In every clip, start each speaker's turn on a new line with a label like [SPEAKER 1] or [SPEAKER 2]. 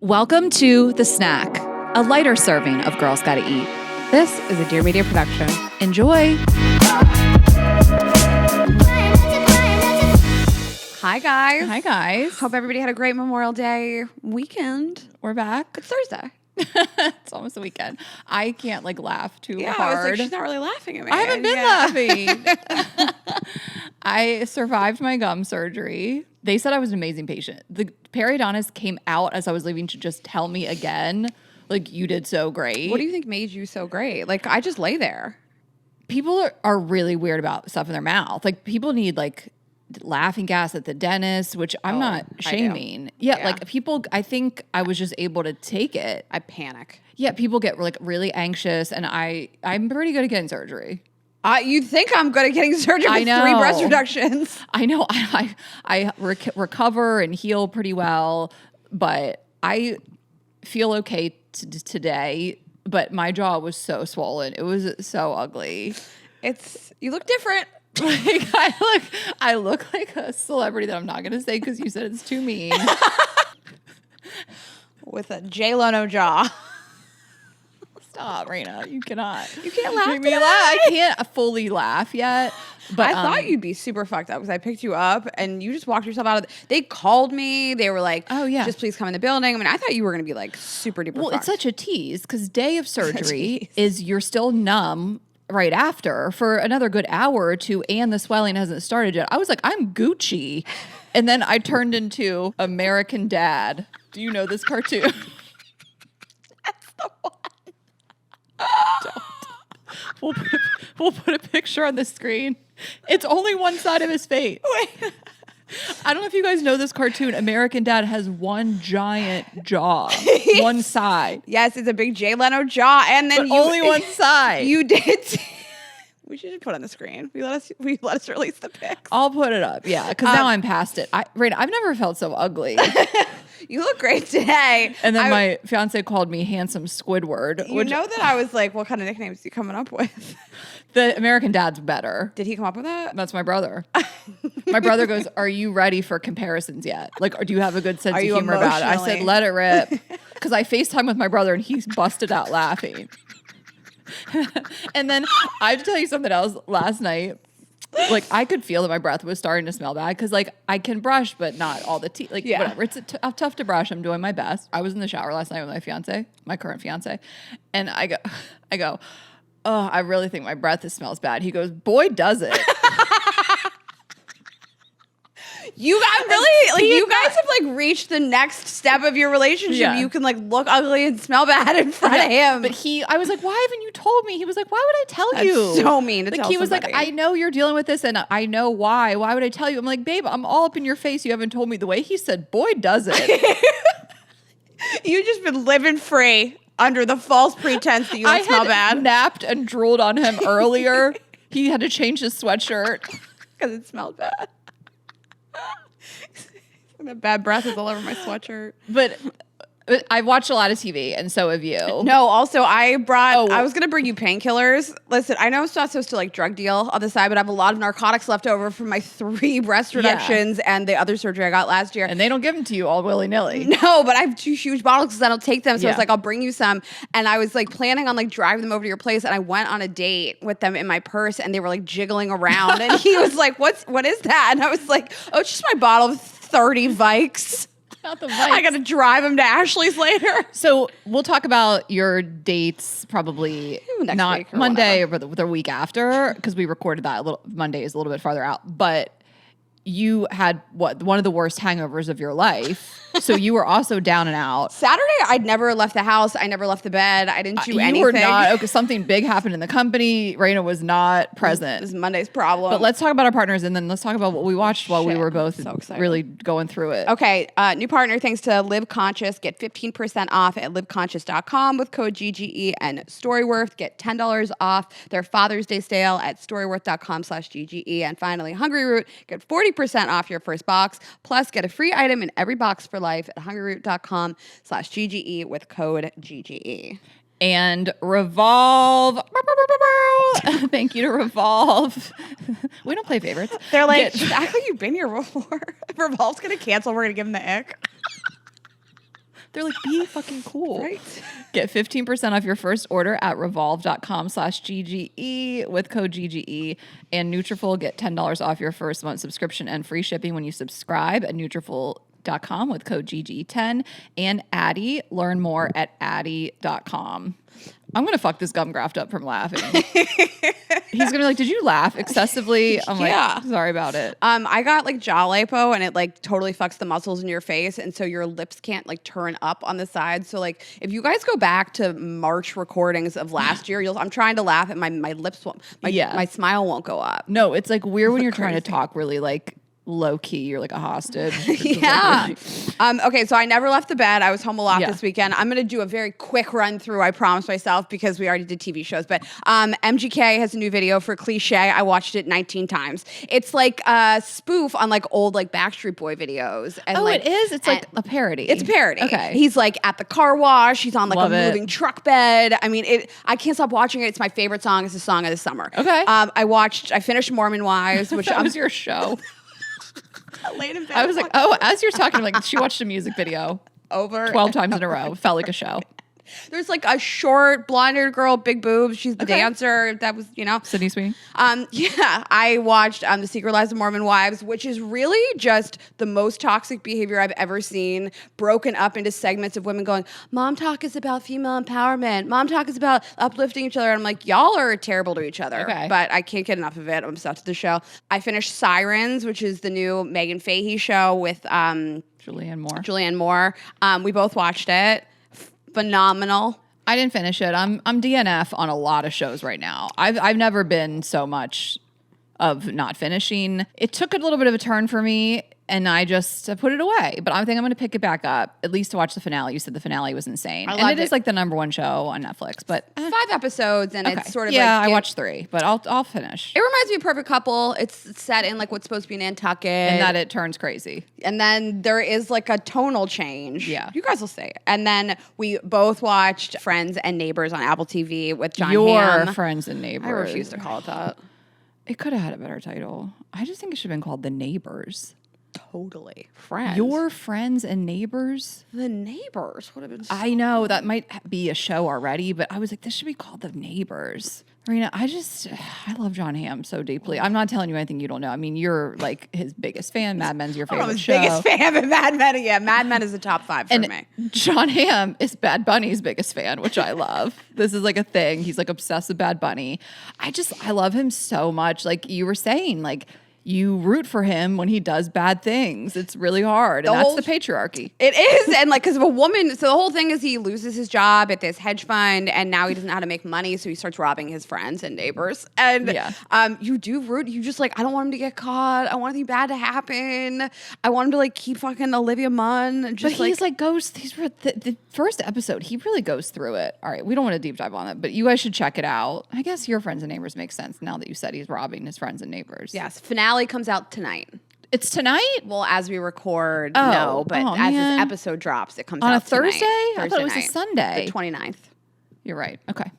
[SPEAKER 1] Welcome to The Snack, a lighter serving of Girls Gotta Eat.
[SPEAKER 2] This is a Dear Media production.
[SPEAKER 1] Enjoy.
[SPEAKER 2] Hi, guys.
[SPEAKER 1] Hi, guys.
[SPEAKER 2] Hope everybody had a great Memorial Day weekend.
[SPEAKER 1] We're back.
[SPEAKER 2] It's Thursday.
[SPEAKER 1] It's almost the weekend. I can't laugh too
[SPEAKER 2] I was
[SPEAKER 1] hard.
[SPEAKER 2] like, she's not really laughing at me.
[SPEAKER 1] I haven't been laughing. I survived my gum surgery. They said I was an amazing patient. The periodontist came out as I was leaving to just tell me again, you did so great.
[SPEAKER 2] What do you think made you so great? I just lay there.
[SPEAKER 1] People are really weird about stuff in their mouth. People need laughing gas at the dentist, which I'm not shaming. Yeah, people, I think I was just able to take it.
[SPEAKER 2] I panic.
[SPEAKER 1] Yeah, people get really anxious, and I'm pretty good at getting surgery.
[SPEAKER 2] You think I'm good at getting surgery with 3 breast reductions.
[SPEAKER 1] I know. I recover and heal pretty well, but I feel okay today, but my jaw was so swollen. It was so ugly.
[SPEAKER 2] You look different.
[SPEAKER 1] I look like a celebrity that I'm not going to say because you said it's too mean.
[SPEAKER 2] With a J-Lo jaw.
[SPEAKER 1] Stop, Raina. You cannot.
[SPEAKER 2] You can't laugh.
[SPEAKER 1] Make me laugh. I can't fully laugh yet. But
[SPEAKER 2] I thought you'd be super fucked up because I picked you up and you just walked yourself out of They called me. They were like, oh, yeah, just please come in the building. I mean, I thought you were going to be super duper fucked.
[SPEAKER 1] It's such a tease because day of surgery is you're still numb right after for another good hour or two and the swelling hasn't started yet. I was like, I'm Gucci. And then I turned into American Dad. Do you know this cartoon?
[SPEAKER 2] That's the one.
[SPEAKER 1] Don't. We'll put a picture on the screen. It's only one side of his face.
[SPEAKER 2] Wait.
[SPEAKER 1] I don't know if you guys know this cartoon. American Dad has one giant jaw, one side.
[SPEAKER 2] Yes, it's a big Jay Leno jaw, and then
[SPEAKER 1] only one side.
[SPEAKER 2] You did. We should just put it on the screen. We let us release the pics.
[SPEAKER 1] I'll put it up. Yeah, because now I'm past it. Raina, I've never felt so ugly.
[SPEAKER 2] You look great today.
[SPEAKER 1] And then my fiance called me handsome Squidward.
[SPEAKER 2] You know that I was like, what kind of nicknames are you coming up with?
[SPEAKER 1] The American Dad's better.
[SPEAKER 2] Did he come up with that?
[SPEAKER 1] That's my brother. My brother goes, are you ready for comparisons yet? Or do you have a good sense of humor about it? I said, let it rip. Because I FaceTime with my brother and he's busted out laughing. And then I have to tell you something else. Last night, I could feel that my breath was starting to smell bad because I can brush, but not all the teeth. Whatever. It's tough to brush. I'm doing my best. I was in the shower last night with my current fiance, and I go, oh, I really think my breath smells bad. He goes, boy, does it.
[SPEAKER 2] You guys have reached the next step of your relationship. Yeah. You can look ugly and smell bad in front of him.
[SPEAKER 1] But I was like, why haven't you told me? He was like, why would I tell you?
[SPEAKER 2] That's so mean to tell
[SPEAKER 1] He was
[SPEAKER 2] somebody.
[SPEAKER 1] I know you're dealing with this and I know why. Why would I tell you? I'm like, babe, I'm all up in your face. You haven't told me. The way he said, boy, does it.
[SPEAKER 2] You just been living free under the false pretense that you don't smell bad.
[SPEAKER 1] I napped and drooled on him earlier. He had to change his sweatshirt.
[SPEAKER 2] Because it smelled bad. That bad breath is all over my sweatshirt.
[SPEAKER 1] But I watched a lot of TV, and so have you.
[SPEAKER 2] No, also I was going to bring you painkillers. Listen, I know it's not supposed to drug deal on the side, but I have a lot of narcotics left over from my 3 breast reductions and the other surgery I got last year.
[SPEAKER 1] And they don't give them to you all willy-nilly.
[SPEAKER 2] No, but I have 2 huge bottles because I don't take them. So I was like, I'll bring you some. And I was planning on driving them over to your place. And I went on a date with them in my purse and they were jiggling around. And he was like, what is that? And I was like, oh, it's just my bottle of 30 Vikes.
[SPEAKER 1] Not the Vikes.
[SPEAKER 2] I got to drive him to Ashley's later.
[SPEAKER 1] So we'll talk about your dates probably not Monday or the week after because we recorded that Monday is a little bit farther out. But you had one of the worst hangovers of your life. So you were also down and out.
[SPEAKER 2] Saturday, I'd never left the house. I never left the bed. I didn't do anything.
[SPEAKER 1] You were not. Okay, something big happened in the company. Raina was not present.
[SPEAKER 2] It was Monday's problem.
[SPEAKER 1] But let's talk about our partners and then let's talk about what we watched while we were both really going through it.
[SPEAKER 2] Okay, new partner thanks to Live Conscious. Get 15% off at liveconscious.com with code GGE and Storyworth. Get $10 off their Father's Day sale at storyworth.com/GGE. And finally, Hungry Root. Get 40% off your first box. Plus, get a free item in every box for life at hungryroot.com/GGE with code GGE.
[SPEAKER 1] And Revolve. Thank you to Revolve. We don't play favorites.
[SPEAKER 2] They're like, just act like you've been here before. Revolve's going to cancel. We're going to give them the ick.
[SPEAKER 1] They're like, be fucking cool.
[SPEAKER 2] Right.
[SPEAKER 1] Get 15% off your first order at revolve.com/GGE with code GGE. And Nutrafol, get $10 off your first month subscription and free shipping when you subscribe at Nutrafol.com with code GGE10. And ADTI, learn more at ADTI.com. I'm going to fuck this gum graft up from laughing. He's going to be like, did you laugh excessively? I'm like, sorry about it.
[SPEAKER 2] I got like jaw lipo and it like totally fucks the muscles in your face. And so your lips can't like turn up on the sides. So like if you guys go back to March recordings of last year, I'm trying to laugh and my lips won't, my smile won't go up.
[SPEAKER 1] No, it's like weird when you're trying to talk really like low key, you're like a hostage.
[SPEAKER 2] Yeah. Okay, so I never left the bed. I was home a lot this weekend. I'm going to do a very quick run through, I promise myself, because we already did TV shows. But MGK has a new video for Cliche. I watched it 19 times. It's like a spoof on like old like Backstreet Boy videos. And
[SPEAKER 1] it is? It's like a parody.
[SPEAKER 2] It's a parody.
[SPEAKER 1] Okay.
[SPEAKER 2] He's like at the car wash. He's on like a moving truck bed. I mean, I can't stop watching it. It's my favorite song. It's the song of the summer.
[SPEAKER 1] Okay.
[SPEAKER 2] I finished Mormon Wives, which
[SPEAKER 1] that was your show.
[SPEAKER 2] Laid in bed.
[SPEAKER 1] I was like, as you're talking, I'm like, she watched a music video
[SPEAKER 2] over
[SPEAKER 1] 12 times in a row. Felt like a show.
[SPEAKER 2] There's like a short blonde-haired girl, big boobs. She's the dancer. That was,
[SPEAKER 1] Sydney Sweeney.
[SPEAKER 2] Yeah, I watched The Secret Lives of Mormon Wives, which is really just the most toxic behavior I've ever seen, broken up into segments of women going, Mom Talk is about female empowerment. Mom Talk is about uplifting each other. And I'm like, y'all are terrible to each other.
[SPEAKER 1] Okay.
[SPEAKER 2] But I can't get enough of it. I'm obsessed with the show. I finished Sirens, which is the new Megan Fahey show with Julianne Moore. We both watched it. Phenomenal.
[SPEAKER 1] I didn't finish it. I'm DNF on a lot of shows right now. I've never been so much of not finishing. It took a little bit of a turn for me, and I just put it away. But I think I'm going to pick it back up, at least to watch the finale. You said the finale was insane. And it is like the #1 show on Netflix. But
[SPEAKER 2] 5 episodes, and it's sort of
[SPEAKER 1] I watched 3, but I'll finish.
[SPEAKER 2] It reminds me of Perfect Couple. It's set in like what's supposed to be Nantucket.
[SPEAKER 1] And that it turns crazy.
[SPEAKER 2] And then there is like a tonal change.
[SPEAKER 1] Yeah.
[SPEAKER 2] You guys will say it. And then we both watched Friends and Neighbors on Apple TV with John
[SPEAKER 1] Your
[SPEAKER 2] Hamm.
[SPEAKER 1] Friends and Neighbors.
[SPEAKER 2] I refuse to call it that.
[SPEAKER 1] It could have had a better title. I just think it should have been called The Neighbors.
[SPEAKER 2] Totally. Friends.
[SPEAKER 1] Your Friends and Neighbors?
[SPEAKER 2] The Neighbors would have been so
[SPEAKER 1] I know that might be a show already, but I was like, this should be called The Neighbors. Marina, I love John Hamm so deeply. I'm not telling you anything you don't know. I mean, you're like his biggest fan. Mad Men's your favorite show.
[SPEAKER 2] Biggest fan of Mad Men. Yeah, Mad Men is the top 5 for me.
[SPEAKER 1] John Hamm is Bad Bunny's biggest fan, which I love. This is like a thing. He's like obsessed with Bad Bunny. I love him so much. Like you were saying, like you root for him when he does bad things. It's really hard. And that's the patriarchy.
[SPEAKER 2] It is. And like, because of a woman, so the whole thing is he loses his job at this hedge fund and now he doesn't know how to make money. So he starts robbing his friends and neighbors. And you do root. You just like, I don't want him to get caught. I want anything bad to happen. I want him to like keep fucking Olivia Munn. And just
[SPEAKER 1] but he's like goes, the first episode, he really goes through it. All right. We don't want to deep dive on it, but you guys should check it out. I guess Your Friends and Neighbors makes sense now that you said he's robbing his friends and neighbors.
[SPEAKER 2] Yes. Finale comes out tonight.
[SPEAKER 1] It's tonight?
[SPEAKER 2] Well, as we record, no, but as this episode drops, it comes out
[SPEAKER 1] on a Thursday?
[SPEAKER 2] Tonight.
[SPEAKER 1] I thought it was a Sunday.
[SPEAKER 2] The 29th.
[SPEAKER 1] You're right. Okay.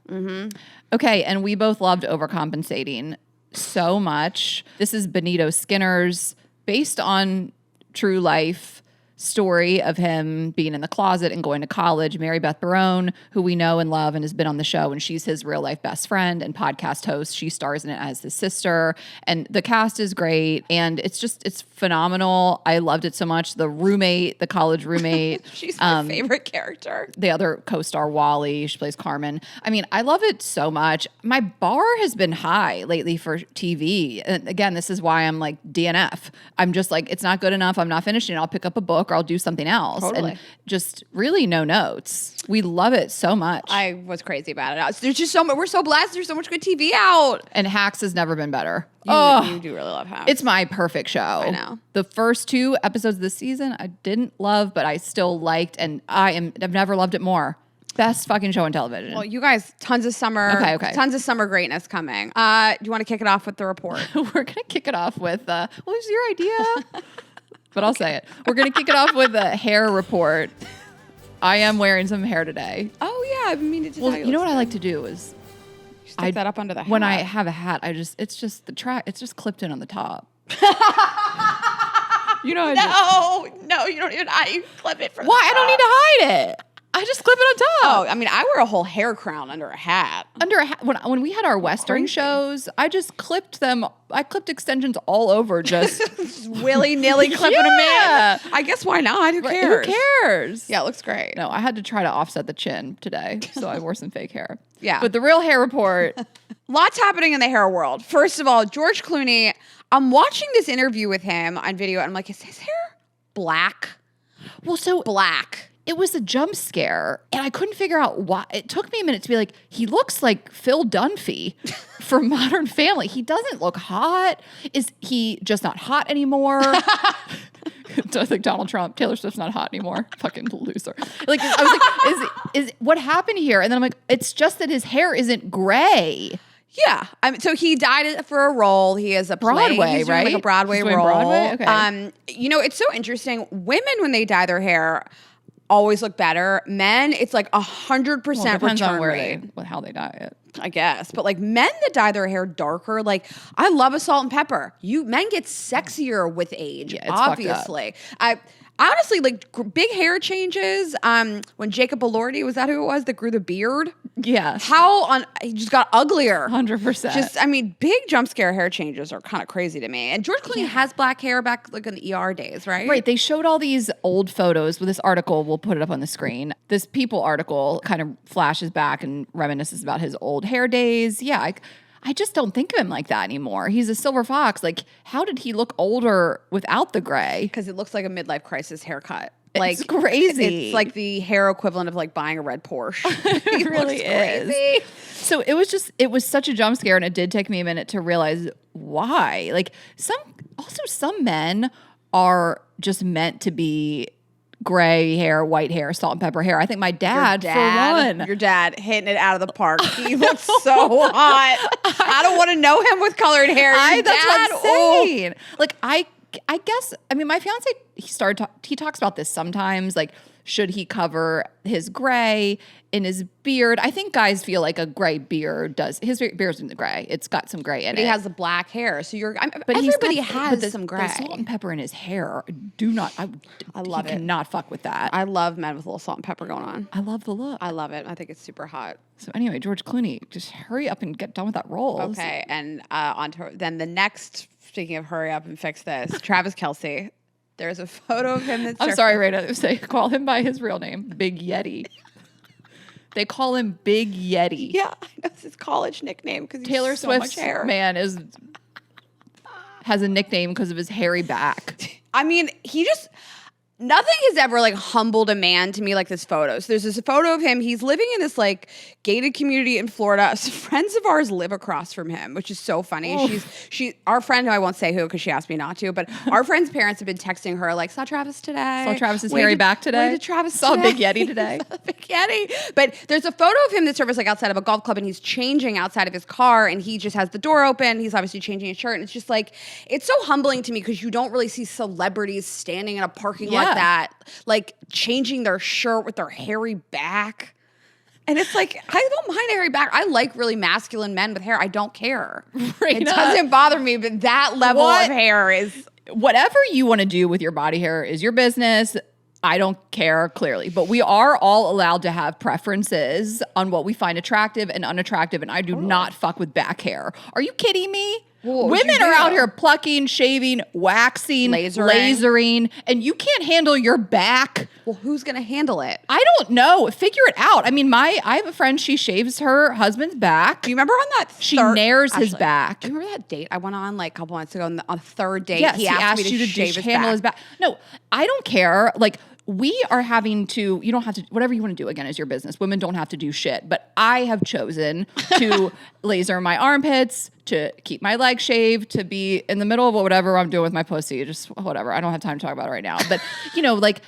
[SPEAKER 1] Okay, and we both loved Overcompensating so much. This is Benito Skinner's based on true life story of him being in the closet and going to college. Mary Beth Barone, who we know and love and has been on the show, and she's his real life best friend and podcast host. She stars in it as his sister, and the cast is great, and it's phenomenal. I loved it so much. The roommate, the college roommate.
[SPEAKER 2] She's my favorite character.
[SPEAKER 1] The other co-star, Wally, she plays Carmen. I mean, I love it so much. My bar has been high lately for TV. And again, this is why I'm like DNF. I'm just like, it's not good enough. I'm not finishing it. I'll pick up a book or I'll do something else.
[SPEAKER 2] Totally.
[SPEAKER 1] And just really no notes. We love it so much.
[SPEAKER 2] I was crazy about it. There's just so much. We're so blessed. There's so much good TV out.
[SPEAKER 1] And Hacks has never been better.
[SPEAKER 2] You do really love Hacks.
[SPEAKER 1] It's my perfect show.
[SPEAKER 2] I know.
[SPEAKER 1] The first 2 episodes of the season I didn't love, but I still liked, and I've never loved it more. Best fucking show on television.
[SPEAKER 2] Well, you guys, tons of summer, tons of summer greatness coming. Do you want to kick it off with the report?
[SPEAKER 1] We're gonna kick it off with what was your idea? But I'll say it. We're gonna kick it off with a hair report. I am wearing some hair today.
[SPEAKER 2] Oh yeah, I've been meaning to tell you.
[SPEAKER 1] You know what I like to do is
[SPEAKER 2] stick that up under the hat.
[SPEAKER 1] When I have a hat, it's just clipped in on the top. You know
[SPEAKER 2] No, you don't even you clip it from
[SPEAKER 1] Why?
[SPEAKER 2] the top.
[SPEAKER 1] I don't need to hide it. I just clip it on top.
[SPEAKER 2] Oh, I mean, I wear a whole hair crown under a hat.
[SPEAKER 1] When we had our Western shows, I just clipped them. I clipped extensions all over, just
[SPEAKER 2] willy-nilly clipping them in. I guess why not? Who cares?
[SPEAKER 1] Who cares?
[SPEAKER 2] Yeah, it looks great.
[SPEAKER 1] No, I had to try to offset the chin today, so I wore some fake hair.
[SPEAKER 2] Yeah.
[SPEAKER 1] But the real hair report.
[SPEAKER 2] Lots happening in the hair world. First of all, George Clooney, I'm watching this interview with him on video, and I'm like, is his hair black?
[SPEAKER 1] Well, so
[SPEAKER 2] black.
[SPEAKER 1] It was a jump scare, and I couldn't figure out why. It took me a minute to be like, he looks like Phil Dunphy from Modern Family. He doesn't look hot. Is he just not hot anymore? I think Donald Trump, Taylor Swift's not hot anymore. Fucking loser. Like, I was like, is what happened here? And then I'm like, it's just that his hair isn't gray.
[SPEAKER 2] Yeah, so he dyed for a role. He has a
[SPEAKER 1] Broadway,
[SPEAKER 2] He's doing
[SPEAKER 1] right?
[SPEAKER 2] Like a Broadway role.
[SPEAKER 1] Broadway? Okay.
[SPEAKER 2] It's so interesting. Women, when they dye their hair, always look better. Men, it's like 100%
[SPEAKER 1] depends
[SPEAKER 2] return
[SPEAKER 1] on
[SPEAKER 2] rate.
[SPEAKER 1] how they dye it.
[SPEAKER 2] I guess. But like men that dye their hair darker, like I love a salt and pepper. Men get sexier with age,
[SPEAKER 1] yeah, it's
[SPEAKER 2] obviously. I honestly like big hair changes. When Jacob Elordi, was that who it was that grew the beard?
[SPEAKER 1] Yeah.
[SPEAKER 2] He just got uglier.
[SPEAKER 1] 100%.
[SPEAKER 2] Big jump scare hair changes are kind of crazy to me. And George Clooney has black hair back like in the ER days, right?
[SPEAKER 1] Right. They showed all these old photos with this article. We'll put it up on the screen. This People article kind of flashes back and reminisces about his old hair days. Yeah. I just don't think of him like that anymore. He's a silver fox. Like, how did he look older without the gray?
[SPEAKER 2] Because it looks like a midlife crisis haircut.
[SPEAKER 1] It's crazy.
[SPEAKER 2] It's like the hair equivalent of like buying a red Porsche.
[SPEAKER 1] It really is. So it was such a jump scare, and it did take me a minute to realize why. Like some men are just meant to be gray hair, white hair, salt and pepper hair. I think my dad, for one.
[SPEAKER 2] Your dad hitting it out of the park. He looks so hot. I don't want to know him with colored hair.
[SPEAKER 1] That's what I'm saying. Like, I guess, I mean, my fiance, he talks about this sometimes, like, should he cover his gray in his beard? I think guys feel like a gray beard does. His beard isn't gray. It's got some gray in it.
[SPEAKER 2] But he has the black hair. So
[SPEAKER 1] but
[SPEAKER 2] everybody has some gray.
[SPEAKER 1] The salt and pepper in his hair, I love it. Cannot fuck with that.
[SPEAKER 2] I love men with a little salt and pepper going on.
[SPEAKER 1] I love the look.
[SPEAKER 2] I love it. I think it's super hot.
[SPEAKER 1] So anyway, George Clooney, just hurry up and get done with that role.
[SPEAKER 2] Okay. And then the next, speaking of hurry up and fix this, Travis Kelce. There's a photo of him that's...
[SPEAKER 1] I'm sorry, Rita. Call him by his real name, Big Yeti. They call him Big Yeti.
[SPEAKER 2] Yeah, I know. It's his college nickname because
[SPEAKER 1] Taylor Swift's man has a nickname because of his hairy back.
[SPEAKER 2] I mean, nothing has ever like humbled a man to me like this photo. So there's this photo of him. He's living in this like gated community in Florida. Some friends of ours live across from him, which is so funny. Oof. Our friend, who I won't say who because she asked me not to, but our friend's parents have been texting her like, saw Travis today.
[SPEAKER 1] Saw Travis's hairy back today. Saw Big Yeti today.
[SPEAKER 2] Big Yeti. But there's a photo of him that surfaced like outside of a golf club, and he's changing outside of his car, and he just has the door open. He's obviously changing his shirt, and it's just like, it's so humbling to me because you don't really see celebrities standing in a parking lot like that, like changing their shirt with their hairy back. And it's like, I don't mind hairy back. I like really masculine men with hair. I don't care. It doesn't bother me, but that level of hair is...
[SPEAKER 1] Whatever you want to do with your body hair is your business. I don't care, clearly. But we are all allowed to have preferences on what we find attractive and unattractive, and I do not fuck with back hair. Are you kidding me? Women are out here plucking, shaving, waxing, lasering, and you can't handle your back.
[SPEAKER 2] Well, who's going to handle it?
[SPEAKER 1] I don't know. Figure it out. I mean, I have a friend, she shaves her husband's back.
[SPEAKER 2] Do you remember on that
[SPEAKER 1] She nares his back.
[SPEAKER 2] Do you remember that date I went on like a couple months ago? On the third date,
[SPEAKER 1] yes,
[SPEAKER 2] he asked me to shave his back.
[SPEAKER 1] No, I don't care. Like, we are having to, you don't have to, whatever you want to do, again, is your business. Women don't have to do shit. But I have chosen to laser my armpits, to keep my legs shaved, to be in the middle of whatever I'm doing with my pussy. Just whatever. I don't have time to talk about it right now. But, like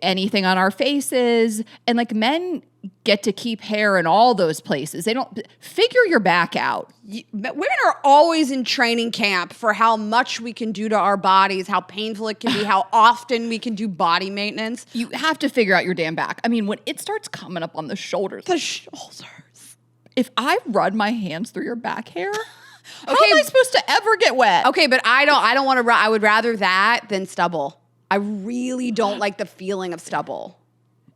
[SPEAKER 1] anything on our faces. And like men get to keep hair in all those places. They don't figure your back out.
[SPEAKER 2] But women are always in training camp for how much we can do to our bodies, how painful it can be, how often we can do body maintenance.
[SPEAKER 1] You have to figure out your damn back. I mean, when it starts coming up on the shoulders.
[SPEAKER 2] The shoulders.
[SPEAKER 1] If I run my hands through your back hair, How am I supposed to ever get wet?
[SPEAKER 2] Okay, but I don't want to. I would rather that than stubble. I really don't like the feeling of stubble.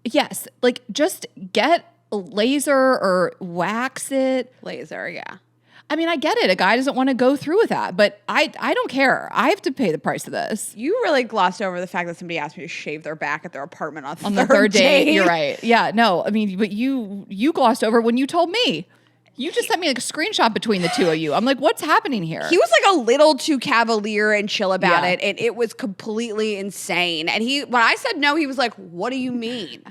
[SPEAKER 1] Yes, like just get a laser or wax it.
[SPEAKER 2] Laser, yeah.
[SPEAKER 1] I mean, I get it. A guy doesn't want to go through with that, but I don't care. I have to pay the price of this.
[SPEAKER 2] You really glossed over the fact that somebody asked me to shave their back at their apartment on
[SPEAKER 1] the third date. You're right. Yeah, no, I mean, but you glossed over when you told me. You just sent me like a screenshot between the two of you. I'm like, what's happening here?
[SPEAKER 2] He was like a little too cavalier and chill about it, and it was completely insane. And when I said no, he was like, what do you mean?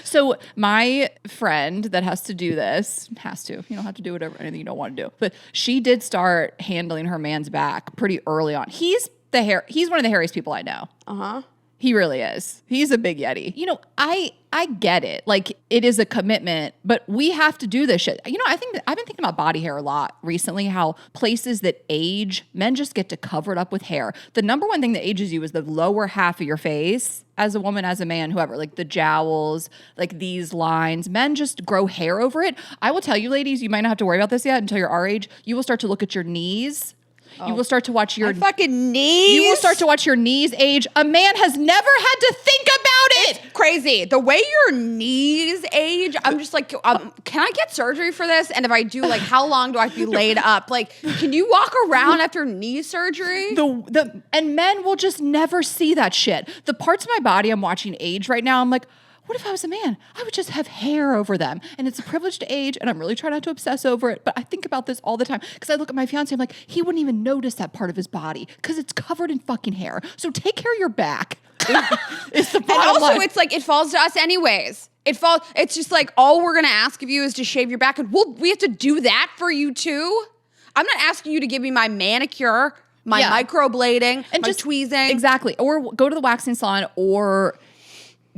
[SPEAKER 1] So my friend that has to do this, you don't have to do anything you don't want to do, but she did start handling her man's back pretty early on. He's one of the hairiest people I know. Uh-huh. He really is. He's a big Yeti. You know, I get it. Like, it is a commitment, but we have to do this shit. You know, I've been thinking about body hair a lot recently, how places that age, men just get to cover it up with hair. The number one thing that ages you is the lower half of your face, as a woman, as a man, whoever, like the jowls, like these lines. Men just grow hair over it. I will tell you, ladies, you might not have to worry about this yet until you're our age. You will start to look at your knees. You will start to watch your
[SPEAKER 2] fucking knees.
[SPEAKER 1] You will start to watch your knees age. A man has never had to think about it.
[SPEAKER 2] It's crazy. The way your knees age, I'm just like, can I get surgery for this? And if I do, like, how long do I have to be laid up? Like, can you walk around after knee surgery?
[SPEAKER 1] And men will just never see that shit. The parts of my body I'm watching age right now, I'm like, what if I was a man? I would just have hair over them. And it's a privilege to age, and I'm really trying not to obsess over it, but I think about this all the time. Because I look at my fiance, I'm like, he wouldn't even notice that part of his body because it's covered in fucking hair. So take care of your back. It's the bottom
[SPEAKER 2] and also,
[SPEAKER 1] line.
[SPEAKER 2] it's like, it falls to us anyways. It's just like, all we're going to ask of you is to shave your back, and we have to do that for you too? I'm not asking you to give me my manicure, my microblading, and my tweezing.
[SPEAKER 1] Exactly. Or go to the waxing salon, or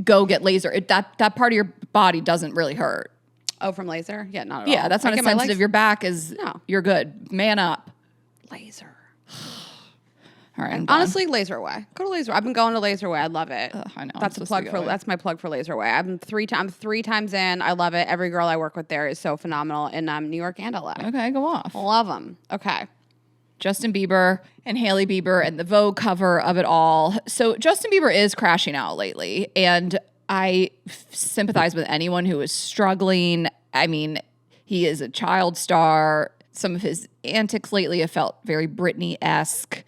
[SPEAKER 1] go get laser. That part of your body doesn't really hurt.
[SPEAKER 2] Oh, from laser? Yeah, not at all.
[SPEAKER 1] Yeah, that's not as sensitive. Your back is, you're good. Man up.
[SPEAKER 2] Laser.
[SPEAKER 1] All right.
[SPEAKER 2] Honestly, Laser Away. Go to Laser. I've been going to Laser Away. I love it.
[SPEAKER 1] I know.
[SPEAKER 2] That's my plug for Laser Away. I'm three times in. I love it. Every girl I work with there is so phenomenal in New York and LA.
[SPEAKER 1] Okay, go off.
[SPEAKER 2] Love them. Okay.
[SPEAKER 1] Justin Bieber and Hailey Bieber and the Vogue cover of it all. So Justin Bieber is crashing out lately, and I sympathize with anyone who is struggling. I mean, he is a child star. Some of his antics lately have felt very Britney-esque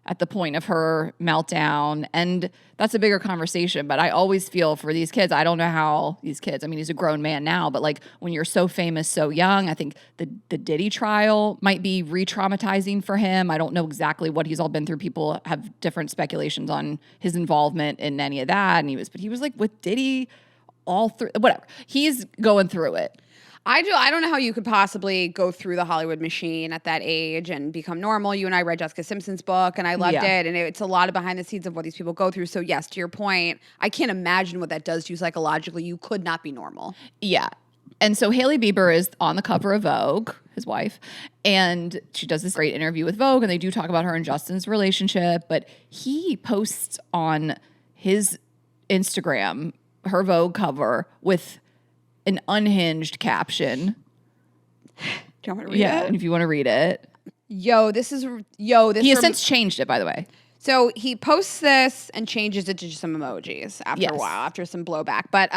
[SPEAKER 1] at the point of her meltdown, and that's a bigger conversation, but I always feel for these kids. I don't know how these kids, I mean, he's a grown man now, but like when you're so famous so young, I think the Diddy trial might be re-traumatizing for him. I don't know exactly what he's all been through. People have different speculations on his involvement in any of that, and he was like with Diddy all through, whatever. He's going through it.
[SPEAKER 2] I don't know how you could possibly go through the Hollywood machine at that age and become normal. You and I read Jessica Simpson's book, and I loved it. And it's a lot of behind the scenes of what these people go through. So yes, to your point, I can't imagine what that does to you psychologically. You could not be normal.
[SPEAKER 1] Yeah. And so Hailey Bieber is on the cover of Vogue, his wife, and she does this great interview with Vogue, and they do talk about her and Justin's relationship, but he posts on his Instagram her Vogue cover with an unhinged caption.
[SPEAKER 2] Do you want me to read it?
[SPEAKER 1] Yeah, and if you want to read it.
[SPEAKER 2] He
[SPEAKER 1] has since changed it, by the way.
[SPEAKER 2] So he posts this and changes it to just some emojis after a while, after some blowback. But,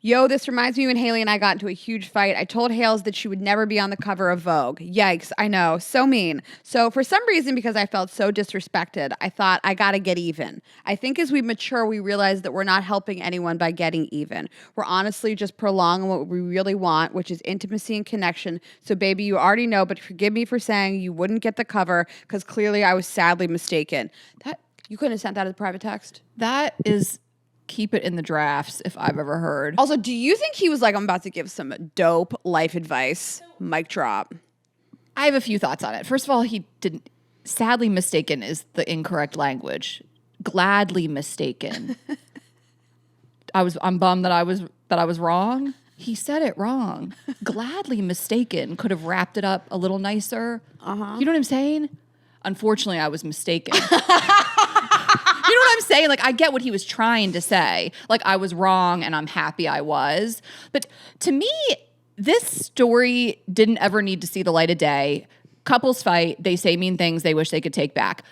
[SPEAKER 2] this reminds me when Hailey and I got into a huge fight. I told Hales that she would never be on the cover of Vogue. Yikes, I know, so mean. So for some reason, because I felt so disrespected, I thought I gotta get even. I think as we mature, we realize that we're not helping anyone by getting even. We're honestly just prolonging what we really want, which is intimacy and connection. So baby, you already know, but forgive me for saying you wouldn't get the cover because clearly I was sadly mistaken. That you couldn't have sent that as a private text?
[SPEAKER 1] That is keep it in the drafts if I've ever heard.
[SPEAKER 2] Also, do you think he was like, I'm about to give some dope life advice? Mic drop.
[SPEAKER 1] I have a few thoughts on it. First of all, he didn't. Sadly mistaken is the incorrect language. Gladly mistaken. I'm bummed that I was wrong. He said it wrong. Gladly mistaken could have wrapped it up a little nicer. Uh-huh. You know what I'm saying? Unfortunately, I was mistaken. You know what I'm saying? Like, I get what he was trying to say. Like, I was wrong and I'm happy I was. But to me, this story didn't ever need to see the light of day. couples fight, they say mean things they wish they could take back.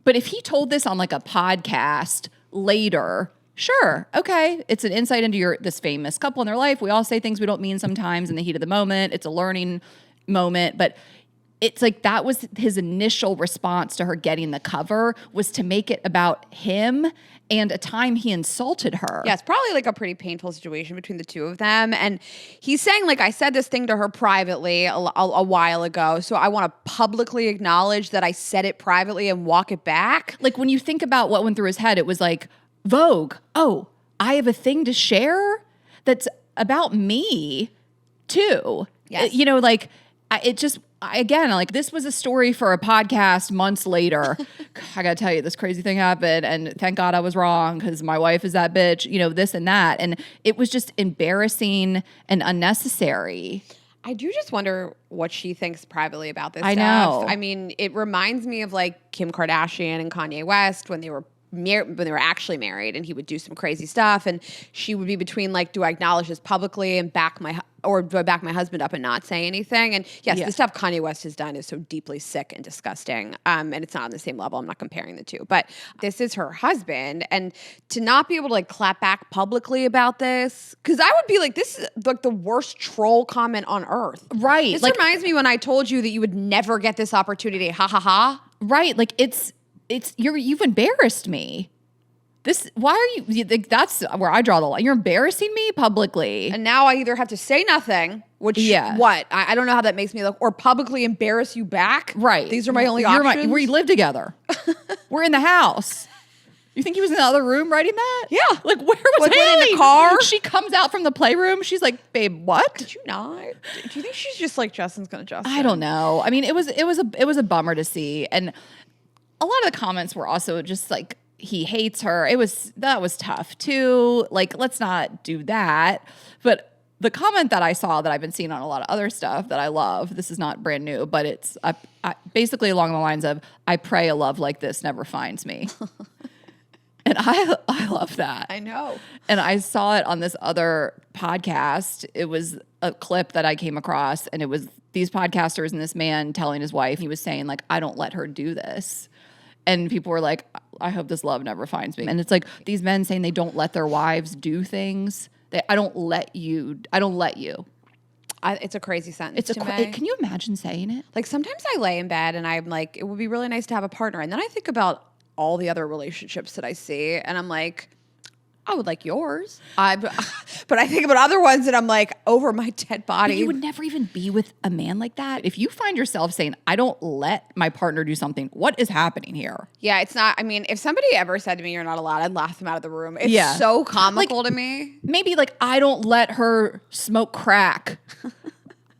[SPEAKER 1] But if he told this on like a podcast later, sure, okay, it's an insight into this famous couple in their life. We all say things we don't mean sometimes in the heat of the moment. It's a learning moment, but it's like that was his initial response to her getting the cover, was to make it about him and a time he insulted her.
[SPEAKER 2] Yeah, it's probably like a pretty painful situation between the two of them. And he's saying, like, I said this thing to her privately a while ago, so I want to publicly acknowledge that I said it privately and walk it back.
[SPEAKER 1] Like, when you think about what went through his head, it was like, Vogue, oh, I have a thing to share that's about me too.
[SPEAKER 2] Yes.
[SPEAKER 1] You know, like, again, like, this was a story for a podcast months later. I gotta tell you, this crazy thing happened, and thank God I was wrong because my wife is that bitch, you know, this and that. And it was just embarrassing and unnecessary.
[SPEAKER 2] I do just wonder what she thinks privately about this
[SPEAKER 1] I
[SPEAKER 2] stuff.
[SPEAKER 1] know.
[SPEAKER 2] I mean, it reminds me of like Kim Kardashian and Kanye West when they were actually married, and he would do some crazy stuff, and she would be between like, do I acknowledge this publicly and do I back my husband up and not say anything? And yes, the stuff Kanye West has done is so deeply sick and disgusting, and it's not on the same level. I'm not comparing the two, but this is her husband, and to not be able to like clap back publicly about this, because I would be like, this is like the worst troll comment on earth.
[SPEAKER 1] Right.
[SPEAKER 2] This
[SPEAKER 1] like,
[SPEAKER 2] reminds me when I told you that you would never get this opportunity. Ha ha ha.
[SPEAKER 1] right. Like, you've embarrassed me. Why are you, like, that's where I draw the line. You're embarrassing me publicly.
[SPEAKER 2] And now I either have to say nothing, which, I don't know how that makes me look, or publicly embarrass you back.
[SPEAKER 1] Right.
[SPEAKER 2] These are my only options.
[SPEAKER 1] We live together. We're in the house. You think he was in the other room writing that?
[SPEAKER 2] Yeah.
[SPEAKER 1] Like, where was
[SPEAKER 2] like,
[SPEAKER 1] Hailey?
[SPEAKER 2] in the car?
[SPEAKER 1] She comes out from the playroom. She's like, babe, what?
[SPEAKER 2] Did you not? Do you think she's just like, Justin's going to Justin?
[SPEAKER 1] I don't know. I mean, it was a bummer to see. And a lot of the comments were also just like, he hates her. That was tough too. Like, let's not do that. But the comment that I saw that I've been seeing on a lot of other stuff that I love, this is not brand new, but it's basically along the lines of, I pray a love like this never finds me. And I love that.
[SPEAKER 2] I know.
[SPEAKER 1] And I saw it on this other podcast. It was a clip that I came across, and it was these podcasters and this man telling his wife, he was saying like, I don't let her do this. And people were like, I hope this love never finds me. And it's like these men saying they don't let their wives do things. I don't let you.
[SPEAKER 2] It's a crazy sentence to me.
[SPEAKER 1] Can you imagine saying it?
[SPEAKER 2] Like, sometimes I lay in bed and I'm like, it would be really nice to have a partner. And then I think about all the other relationships that I see, and I'm like, I would like yours. But I think about other ones and I'm like, over my dead body.
[SPEAKER 1] But you would never even be with a man like that. If you find yourself saying, I don't let my partner do something, what is happening here?
[SPEAKER 2] Yeah, it's not, I mean, if somebody ever said to me, you're not allowed, I'd laugh them out of the room. It's so comical to me.
[SPEAKER 1] Maybe like, I don't let her smoke crack.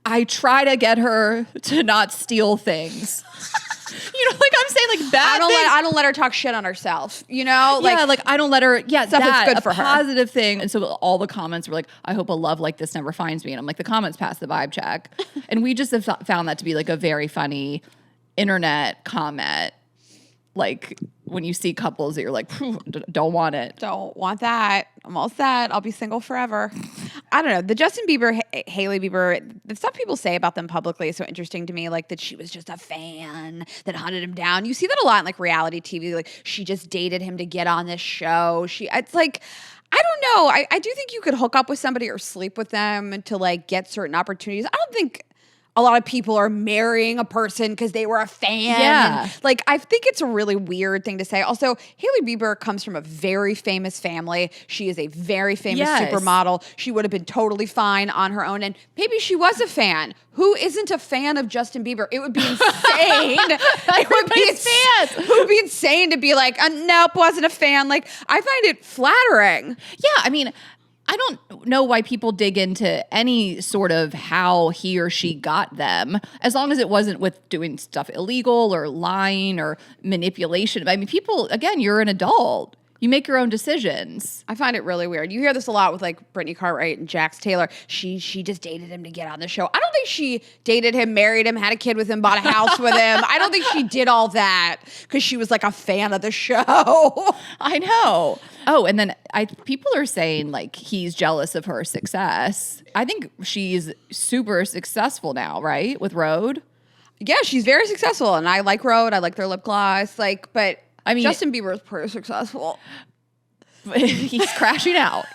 [SPEAKER 1] I try to get her to not steal things. You know, like I'm saying, like bad things.
[SPEAKER 2] I don't let her talk shit on herself. You know,
[SPEAKER 1] like I don't let her. Yeah,
[SPEAKER 2] stuff that's good for her.
[SPEAKER 1] Positive thing. And so all the comments were like, I hope a love like this never finds me. And I'm like, the comments pass the vibe check. And we just have found that to be like a very funny internet comment. Like when you see couples that you're like, don't want it.
[SPEAKER 2] Don't want that. I'm all set. I'll be single forever. I don't know. The Justin Bieber, Hailey Bieber, the stuff people say about them publicly is so interesting to me. Like that she was just a fan that hunted him down. You see that a lot in like reality TV. Like she just dated him to get on this show. It's like, I don't know. I do think you could hook up with somebody or sleep with them to like get certain opportunities. I don't think a lot of people are marrying a person because they were a fan.
[SPEAKER 1] Yeah.
[SPEAKER 2] And, like, I think it's a really weird thing to say. Also, Hailey Bieber comes from a very famous family. She is a very famous supermodel. She would have been totally fine on her own. And maybe she was a fan. Who isn't a fan of Justin Bieber? It would be insane. Who would be insane to be like, nope, wasn't a fan. Like, I find it flattering.
[SPEAKER 1] Yeah, I mean, I don't know why people dig into any sort of how he or she got them, as long as it wasn't with doing stuff illegal or lying or manipulation. I mean, people, again, you're an adult. You make your own decisions.
[SPEAKER 2] I find it really weird. You hear this a lot with like Brittany Cartwright and Jax Taylor. She just dated him to get on the show. I don't think she dated him, married him, had a kid with him, bought a house with him. I don't think she did all that because she was like a fan of the show.
[SPEAKER 1] I know. Oh, and then people are saying like he's jealous of her success. I think she's super successful now, right? With Rhode.
[SPEAKER 2] Yeah, she's very successful, and I like Rhode. I like their lip gloss. Like, but I mean, Justin Bieber is pretty successful.
[SPEAKER 1] He's crashing out.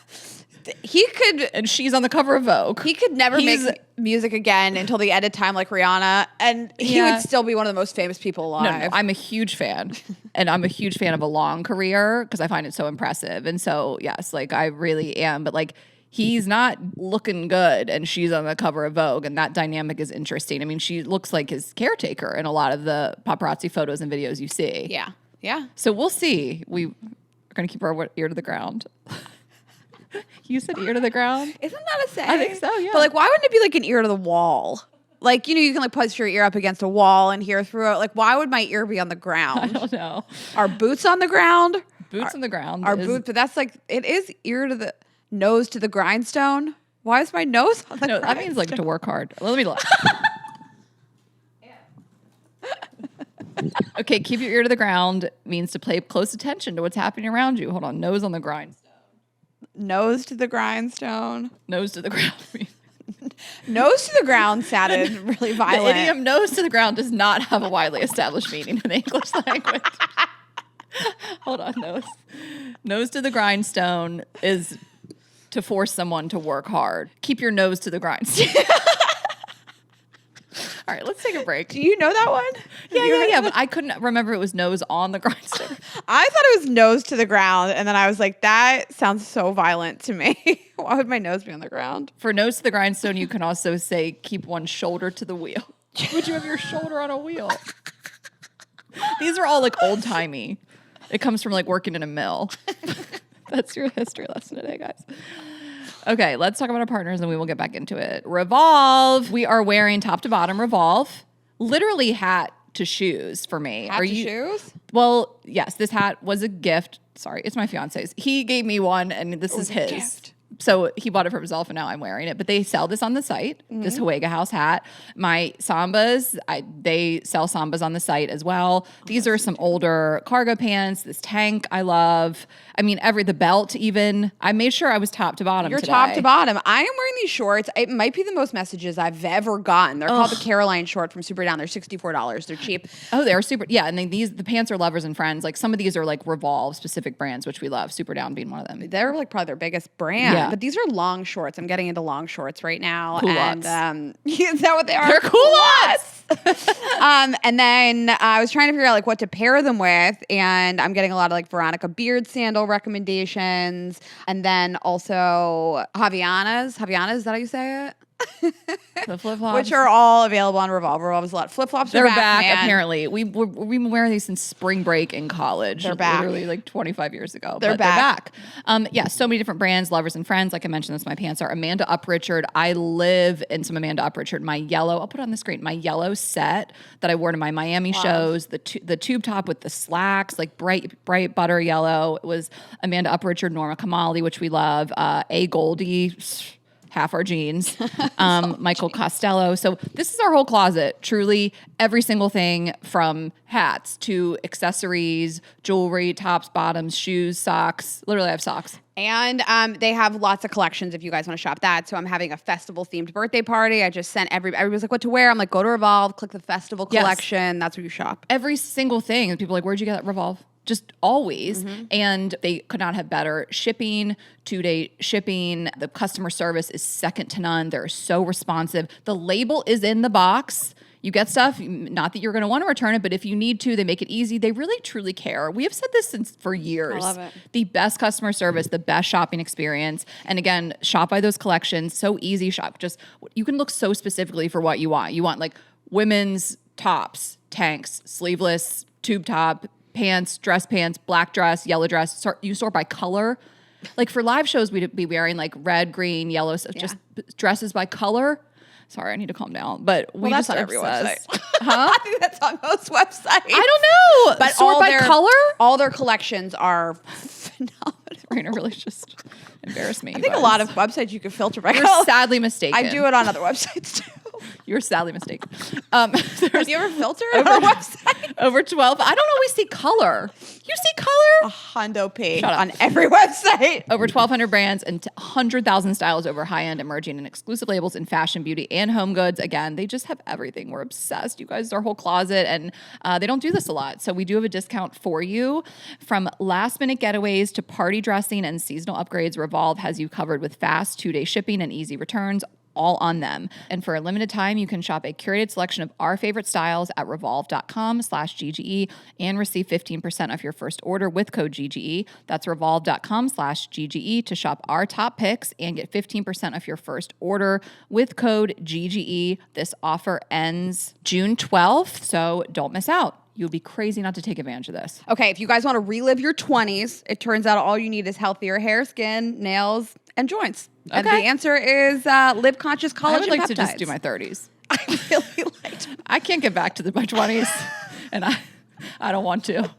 [SPEAKER 2] He could,
[SPEAKER 1] and she's on the cover of Vogue.
[SPEAKER 2] He could never make music again until the end of time, like Rihanna, and he would still be one of the most famous people alive.
[SPEAKER 1] No, I'm a huge fan, and I'm a huge fan of a long career because I find it so impressive. And so, yes, like I really am. But like, he's not looking good, and she's on the cover of Vogue, and that dynamic is interesting. I mean, she looks like his caretaker in a lot of the paparazzi photos and videos you see.
[SPEAKER 2] Yeah, yeah.
[SPEAKER 1] So we'll see. We are going to keep our ear to the ground. You said ear to the ground?
[SPEAKER 2] Isn't that a saying?
[SPEAKER 1] I think so, yeah.
[SPEAKER 2] But like, why wouldn't it be like an ear to the wall? Like, you can like put your ear up against a wall and hear through it. Like, why would my ear be on the ground?
[SPEAKER 1] I don't know.
[SPEAKER 2] Are boots on the ground?
[SPEAKER 1] Boots on the ground.
[SPEAKER 2] Are boots, but that's like, it is ear to the nose to the grindstone. Why is my nose on the grindstone?
[SPEAKER 1] That means like to work hard. Let me look. Okay, keep your ear to the ground means to pay close attention to what's happening around you. Hold on, nose on the grindstone.
[SPEAKER 2] Nose to the grindstone.
[SPEAKER 1] Nose to the ground.
[SPEAKER 2] Nose to the ground sounded really violent.
[SPEAKER 1] The idiom nose to the ground does not have a widely established meaning in the English language. Hold on, nose. Nose to the grindstone is to force someone to work hard. Keep your nose to the grindstone. All right, let's take a break.
[SPEAKER 2] Do you know that one?
[SPEAKER 1] Yeah, but I couldn't remember it was nose on the grindstone.
[SPEAKER 2] I thought it was nose to the ground, and then I was like, that sounds so violent to me. Why would my nose be on the ground?
[SPEAKER 1] For nose to the grindstone, you can also say keep one shoulder to the wheel. Would you have your shoulder on a wheel? These are all like old-timey. It comes from like working in a mill. That's your history lesson today, guys. Okay, let's talk about our partners and we will get back into it. Revolve. We are wearing top to bottom Revolve. Literally hat to shoes for me.
[SPEAKER 2] Hat to shoes?
[SPEAKER 1] Well, yes, this hat was a gift. Sorry, it's my fiance's. He gave me one and this is his.
[SPEAKER 2] Gift.
[SPEAKER 1] So he bought it for himself and now I'm wearing it. But they sell this on the site, this Huega House hat. My Sambas, they sell Sambas on the site as well. These are some older cargo pants. This tank I love. I mean, the belt even. I made sure I was top to bottom today.
[SPEAKER 2] Top to bottom. I am wearing these shorts. It might be the most messages I've ever gotten. They're called the Caroline short from Super Down. They're $64. They're cheap.
[SPEAKER 1] Oh, they're super. Yeah, and then the pants are lovers and friends. Like some of these are like Revolve specific brands, which we love. Super Down being one of them.
[SPEAKER 2] They're like probably their biggest brand.
[SPEAKER 1] Yeah.
[SPEAKER 2] But these are long shorts. I'm getting into long shorts right now.
[SPEAKER 1] Culottes.
[SPEAKER 2] And is that what they are?
[SPEAKER 1] They're culottes.
[SPEAKER 2] And then I was trying to figure out like what to pair them with, and I'm getting a lot of like Veronica Beard sandal recommendations, and then also Havaianas. Havaianas, is that how you say it?
[SPEAKER 1] The flip-flops.
[SPEAKER 2] Which are all available on Revolve. Revolve's a lot. Flip-flops
[SPEAKER 1] They're
[SPEAKER 2] are back, man.
[SPEAKER 1] apparently. We've been wearing these since spring break in college.
[SPEAKER 2] They're back.
[SPEAKER 1] Literally like 25 years ago.
[SPEAKER 2] They're back.
[SPEAKER 1] Yeah, so many different brands, lovers and friends. Like I mentioned, this my pants are Amanda Uprichard. I live in some Amanda Uprichard. My yellow, I'll put it on the screen, my yellow set that I wore to my Miami shows, the tube top with the slacks, like bright butter yellow. It was Amanda Uprichard, Norma Kamali, which we love, A. Goldie, half our jeans, Michael Costello. So this is our whole closet. Truly every single thing from hats to accessories, jewelry, tops, bottoms, shoes, socks. Literally I have socks.
[SPEAKER 2] And they have lots of collections if you guys want to shop that. So I'm having a festival themed birthday party. I just sent everybody's like, what to wear? I'm like, go to Revolve, click the festival collection. Yes. That's where you shop.
[SPEAKER 1] Every single thing. And people are like, where'd you get that Revolve? Just always. And they could not have better shipping, 2-day shipping. The customer service is second to none. They're so responsive. The label is in the box. You get stuff, not that you're going to want to return it, but if you need to, they make it easy. They really, truly care. We have said this for years.
[SPEAKER 2] I love it.
[SPEAKER 1] The best customer service, the best shopping experience. And again, shop by those collections. So easy shop. Just, you can look so specifically for what you want. You want like women's tops, tanks, sleeveless, tube top, pants, dress pants, black dress, yellow dress. You sort by color. Like for live shows, we'd be wearing like red, green, yellow, just dresses by color. Sorry, I need to calm down. But
[SPEAKER 2] that's on every website.
[SPEAKER 1] Huh?
[SPEAKER 2] I think that's on most websites. I
[SPEAKER 1] don't know. But sort by color?
[SPEAKER 2] All their collections are phenomenal.
[SPEAKER 1] Raina really just embarrassed me.
[SPEAKER 2] I think a lot of websites you can filter by
[SPEAKER 1] color. You're sadly mistaken.
[SPEAKER 2] I do it on other websites too.
[SPEAKER 1] You're sadly mistaken.
[SPEAKER 2] Have you ever filtered on a website?
[SPEAKER 1] Over 12. I don't always see color. You see color?
[SPEAKER 2] A hundo P on every website.
[SPEAKER 1] Over 1,200 brands and 100,000 styles over high-end, emerging, and exclusive labels in fashion, beauty, and home goods. Again, they just have everything. We're obsessed. You guys, our whole closet, and they don't do this a lot. So we do have a discount for you. From last-minute getaways to party dressing and seasonal upgrades, Revolve has you covered with fast 2-day shipping and easy returns, all on them. And for a limited time, you can shop a curated selection of our favorite styles at revolve.com/GGE and receive 15% off your first order with code GGE. That's revolve.com/GGE to shop our top picks and get 15% off your first order with code GGE. This offer ends June 12th, so don't miss out. You'll be crazy not to take advantage of this.
[SPEAKER 2] Okay, if you guys want to relive your 20s, it turns out all you need is healthier hair, skin, nails, and joints. Okay. And the answer is Live Conscious Collagen Peptides.
[SPEAKER 1] I would like to just do my 30s.
[SPEAKER 2] I really like to.
[SPEAKER 1] I can't get back to my 20s, and I don't want to.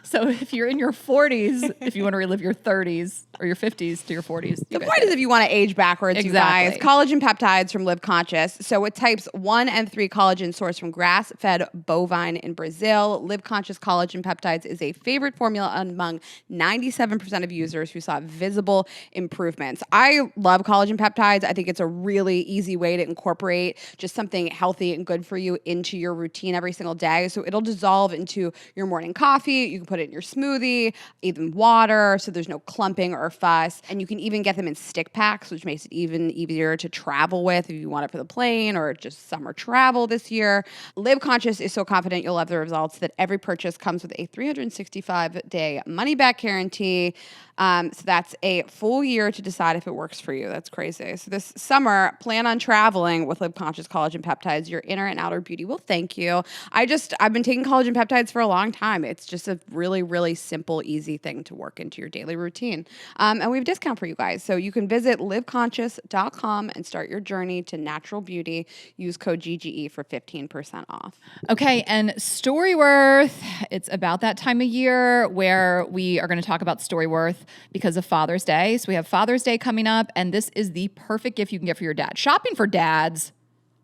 [SPEAKER 1] So if you're in your 40s, if you want to relive your 30s or your 50s to your 40s.
[SPEAKER 2] The point is if you want to age backwards, exactly. You guys. Collagen peptides from Live Conscious. So with types 1 and 3 collagen sourced from grass-fed bovine in Brazil. Live Conscious Collagen Peptides is a favorite formula among 97% of users who saw visible improvements. I love collagen peptides. I think it's a really easy way to incorporate just something healthy and good for you into your routine every single day. So it'll dissolve into your morning coffee. You can put it in your smoothie, even water, so there's no clumping or fuss. And you can even get them in stick packs, which makes it even easier to travel with if you want it for the plane or just summer travel this year. Live Conscious is so confident you'll love the results that every purchase comes with a 365-day money-back guarantee. So that's a full year to decide if it works for you. That's crazy. So this summer, plan on traveling with Live Conscious Collagen Peptides. Your inner and outer beauty will thank you. I've been taking collagen peptides for a long time. It's just a really, really simple, easy thing to work into your daily routine. And we have a discount for you guys. So you can visit liveconscious.com and start your journey to natural beauty. Use code GGE for 15% off.
[SPEAKER 1] Okay, and Storyworth. It's about that time of year where we are going to talk about Storyworth because of Father's Day. So we have Father's Day coming up, and this is the perfect gift you can get for your dad. Shopping for dads,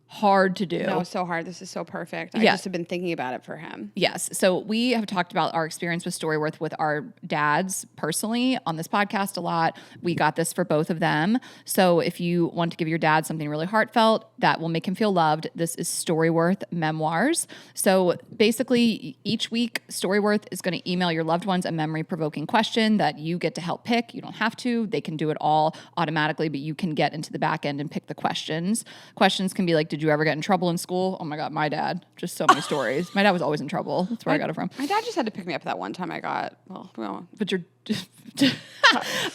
[SPEAKER 1] hard to do.
[SPEAKER 2] No, so hard. This is so perfect. I just have been thinking about it for him.
[SPEAKER 1] Yes. So we have talked about our experience with Storyworth with our dads personally on this podcast a lot. We got this for both of them. So if you want to give your dad something really heartfelt that will make him feel loved, this is Storyworth Memoirs. So basically each week, Storyworth is going to email your loved ones a memory-provoking question that you get to help pick. You don't have to. They can do it all automatically, but you can get into the back end and pick the questions. Questions can be like, did you ever get in trouble in school? Oh my God, my dad. Just so many stories. My dad was always in trouble. That's where I got it from.
[SPEAKER 2] My dad just had to pick me up that one time I got,
[SPEAKER 1] But you're...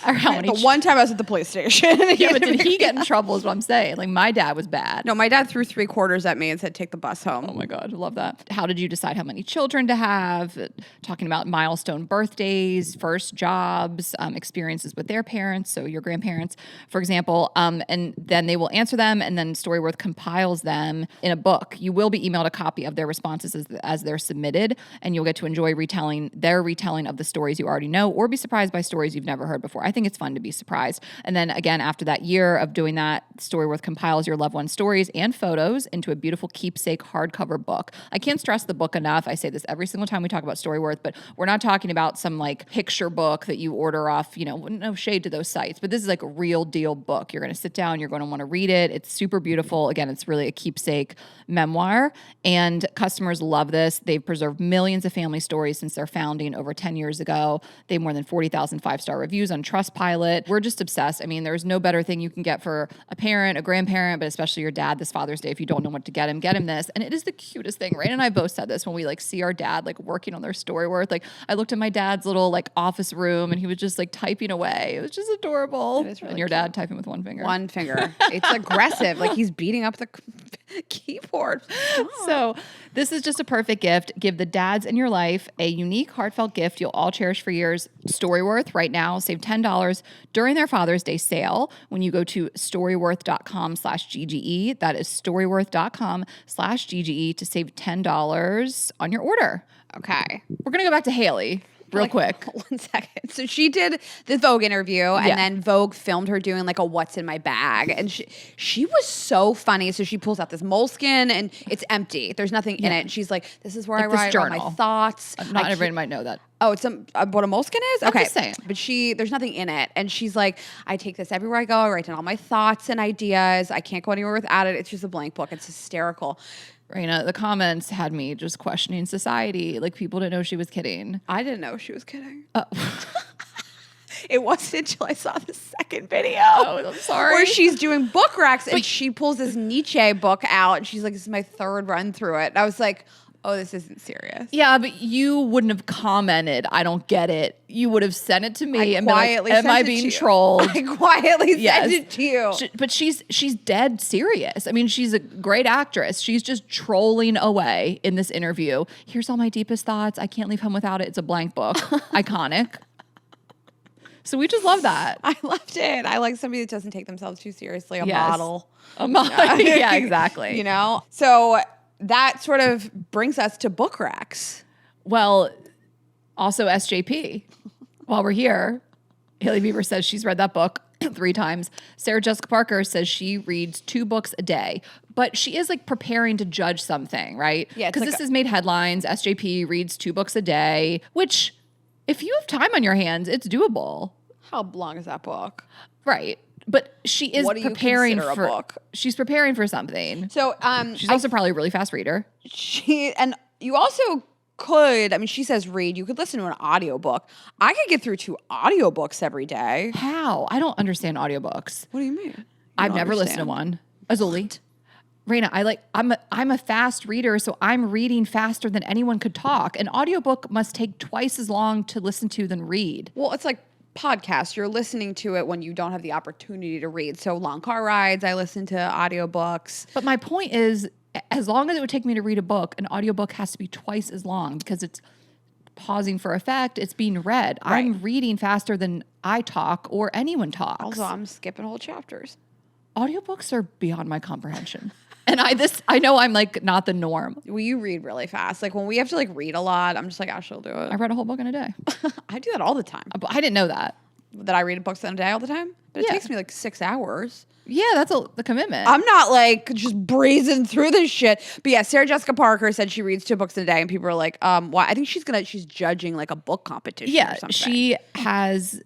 [SPEAKER 1] or how many?
[SPEAKER 2] The one time I was at the police station.
[SPEAKER 1] Yeah, but did he get in trouble is what I'm saying. Like my dad was bad.
[SPEAKER 2] No, my dad threw 3 quarters at me and said, take the bus home.
[SPEAKER 1] Oh my God, I love that. How did you decide how many children to have? Talking about milestone birthdays, first jobs, experiences with their parents, so your grandparents, for example. And then they will answer them, and then Storyworth compiles them in a book. You will be emailed a copy of their responses as they're submitted, and you'll get to enjoy their retelling of the stories you already know, or be surprised by stories you've never heard before. I think it's fun to be surprised. And then again, after that year of doing that, Storyworth compiles your loved one's stories and photos into a beautiful keepsake hardcover book. I can't stress the book enough. I say this every single time we talk about Storyworth, but we're not talking about some like picture book that you order off, no shade to those sites, but this is like a real deal book. You're going to sit down, you're going to want to read it. It's super beautiful. Again, it's really a keepsake memoir, and customers love this. They've preserved millions of family stories since their founding over 10 years ago. They have more than 40,000 5-star reviews on Trustpilot. We're just obsessed. I mean, there's no better thing you can get for a parent, a grandparent, but especially your dad this Father's Day. If you don't know what to get him this. And it is the cutest thing. Rain and I both said this when we see our dad working on their Storyworth. I looked at my dad's little office room and he was just typing away. It was just adorable. It is really and your dad typing with one finger.
[SPEAKER 2] One finger. It's aggressive. He's beating up the keyboard. Oh.
[SPEAKER 1] So this is just a perfect gift. Give the dads in your life a unique, heartfelt gift you'll all cherish for years. Storyworth right now. Save $10 during their Father's Day sale when you go to storyworth.com/GGE. That is storyworth.com/GGE to save $10 on your order.
[SPEAKER 2] Okay.
[SPEAKER 1] We're going to go back to Hailey. real quick.
[SPEAKER 2] 1 second. So she did the Vogue interview, and then Vogue filmed her doing like a "What's in my bag," and she was so funny. So she pulls out this moleskin, and it's empty. There's nothing in it. And she's like, "This is where I write all my thoughts."
[SPEAKER 1] Not everyone might know that.
[SPEAKER 2] Oh, it's what a moleskin is? Okay.
[SPEAKER 1] I'm just saying.
[SPEAKER 2] But there's nothing in it. And she's like, I take this everywhere I go. I write down all my thoughts and ideas. I can't go anywhere without it. It's just a blank book. It's hysterical.
[SPEAKER 1] Raina, the comments had me just questioning society. Like, people didn't know she was kidding.
[SPEAKER 2] I didn't know she was kidding. It wasn't until I saw the second video.
[SPEAKER 1] Oh, I'm sorry.
[SPEAKER 2] Where she's doing book racks, and she pulls this Nietzsche book out, and she's like, this is my third run through it. And I was like, oh, this isn't serious.
[SPEAKER 1] Yeah, but you wouldn't have commented, I don't get it. You would have sent it to me and been like, am I being trolled?
[SPEAKER 2] I quietly sent it to you.
[SPEAKER 1] But she's dead serious. I mean, she's a great actress. She's just trolling away in this interview. Here's all my deepest thoughts. I can't leave home without it. It's a blank book. Iconic. So we just love that.
[SPEAKER 2] I loved it. I like somebody that doesn't take themselves too seriously. A model.
[SPEAKER 1] Yeah, exactly.
[SPEAKER 2] You know? So that sort of brings us to book racks.
[SPEAKER 1] Well, also SJP. While we're here, Hailey Bieber says she's read that book 3 times. Sarah Jessica Parker says she reads 2 books a day. But she is like preparing to judge something, right?
[SPEAKER 2] Yeah.
[SPEAKER 1] Because this has made headlines. SJP reads 2 books a day, which if you have time on your hands, it's doable.
[SPEAKER 2] How long is that book?
[SPEAKER 1] Right. But she is preparing for a book. She's preparing for something.
[SPEAKER 2] So
[SPEAKER 1] she's also probably a really fast reader.
[SPEAKER 2] And you also could, I mean, she says read, you could listen to an audiobook. I could get through 2 audiobooks every day.
[SPEAKER 1] How? I don't understand audiobooks.
[SPEAKER 2] What do you mean?
[SPEAKER 1] I've never listened to one. Azuli. Raina, I'm a fast reader, so I'm reading faster than anyone could talk. An audiobook must take twice as long to listen to than read.
[SPEAKER 2] Well, it's like podcasts. You're listening to it when you don't have the opportunity to read. So long car rides, I listen to audiobooks.
[SPEAKER 1] But my point is, as long as it would take me to read a book, an audiobook has to be twice as long because it's pausing for effect. It's being read. Right. I'm reading faster than I talk or anyone talks.
[SPEAKER 2] Also, I'm skipping whole chapters.
[SPEAKER 1] Audiobooks are beyond my comprehension. And I know I'm like not the norm.
[SPEAKER 2] Well, you read really fast. Like when we have to like read a lot, I'm just like, Ashley will do it.
[SPEAKER 1] I read a whole book in a day.
[SPEAKER 2] I do that all the time.
[SPEAKER 1] But I didn't know that.
[SPEAKER 2] That I read books in a day all the time? But it takes me like 6 hours.
[SPEAKER 1] Yeah, that's the commitment.
[SPEAKER 2] I'm not like just breezing through this shit. But yeah, Sarah Jessica Parker said she reads 2 books in a day, and people are like, why? I think she's judging like a book competition or something.
[SPEAKER 1] She has.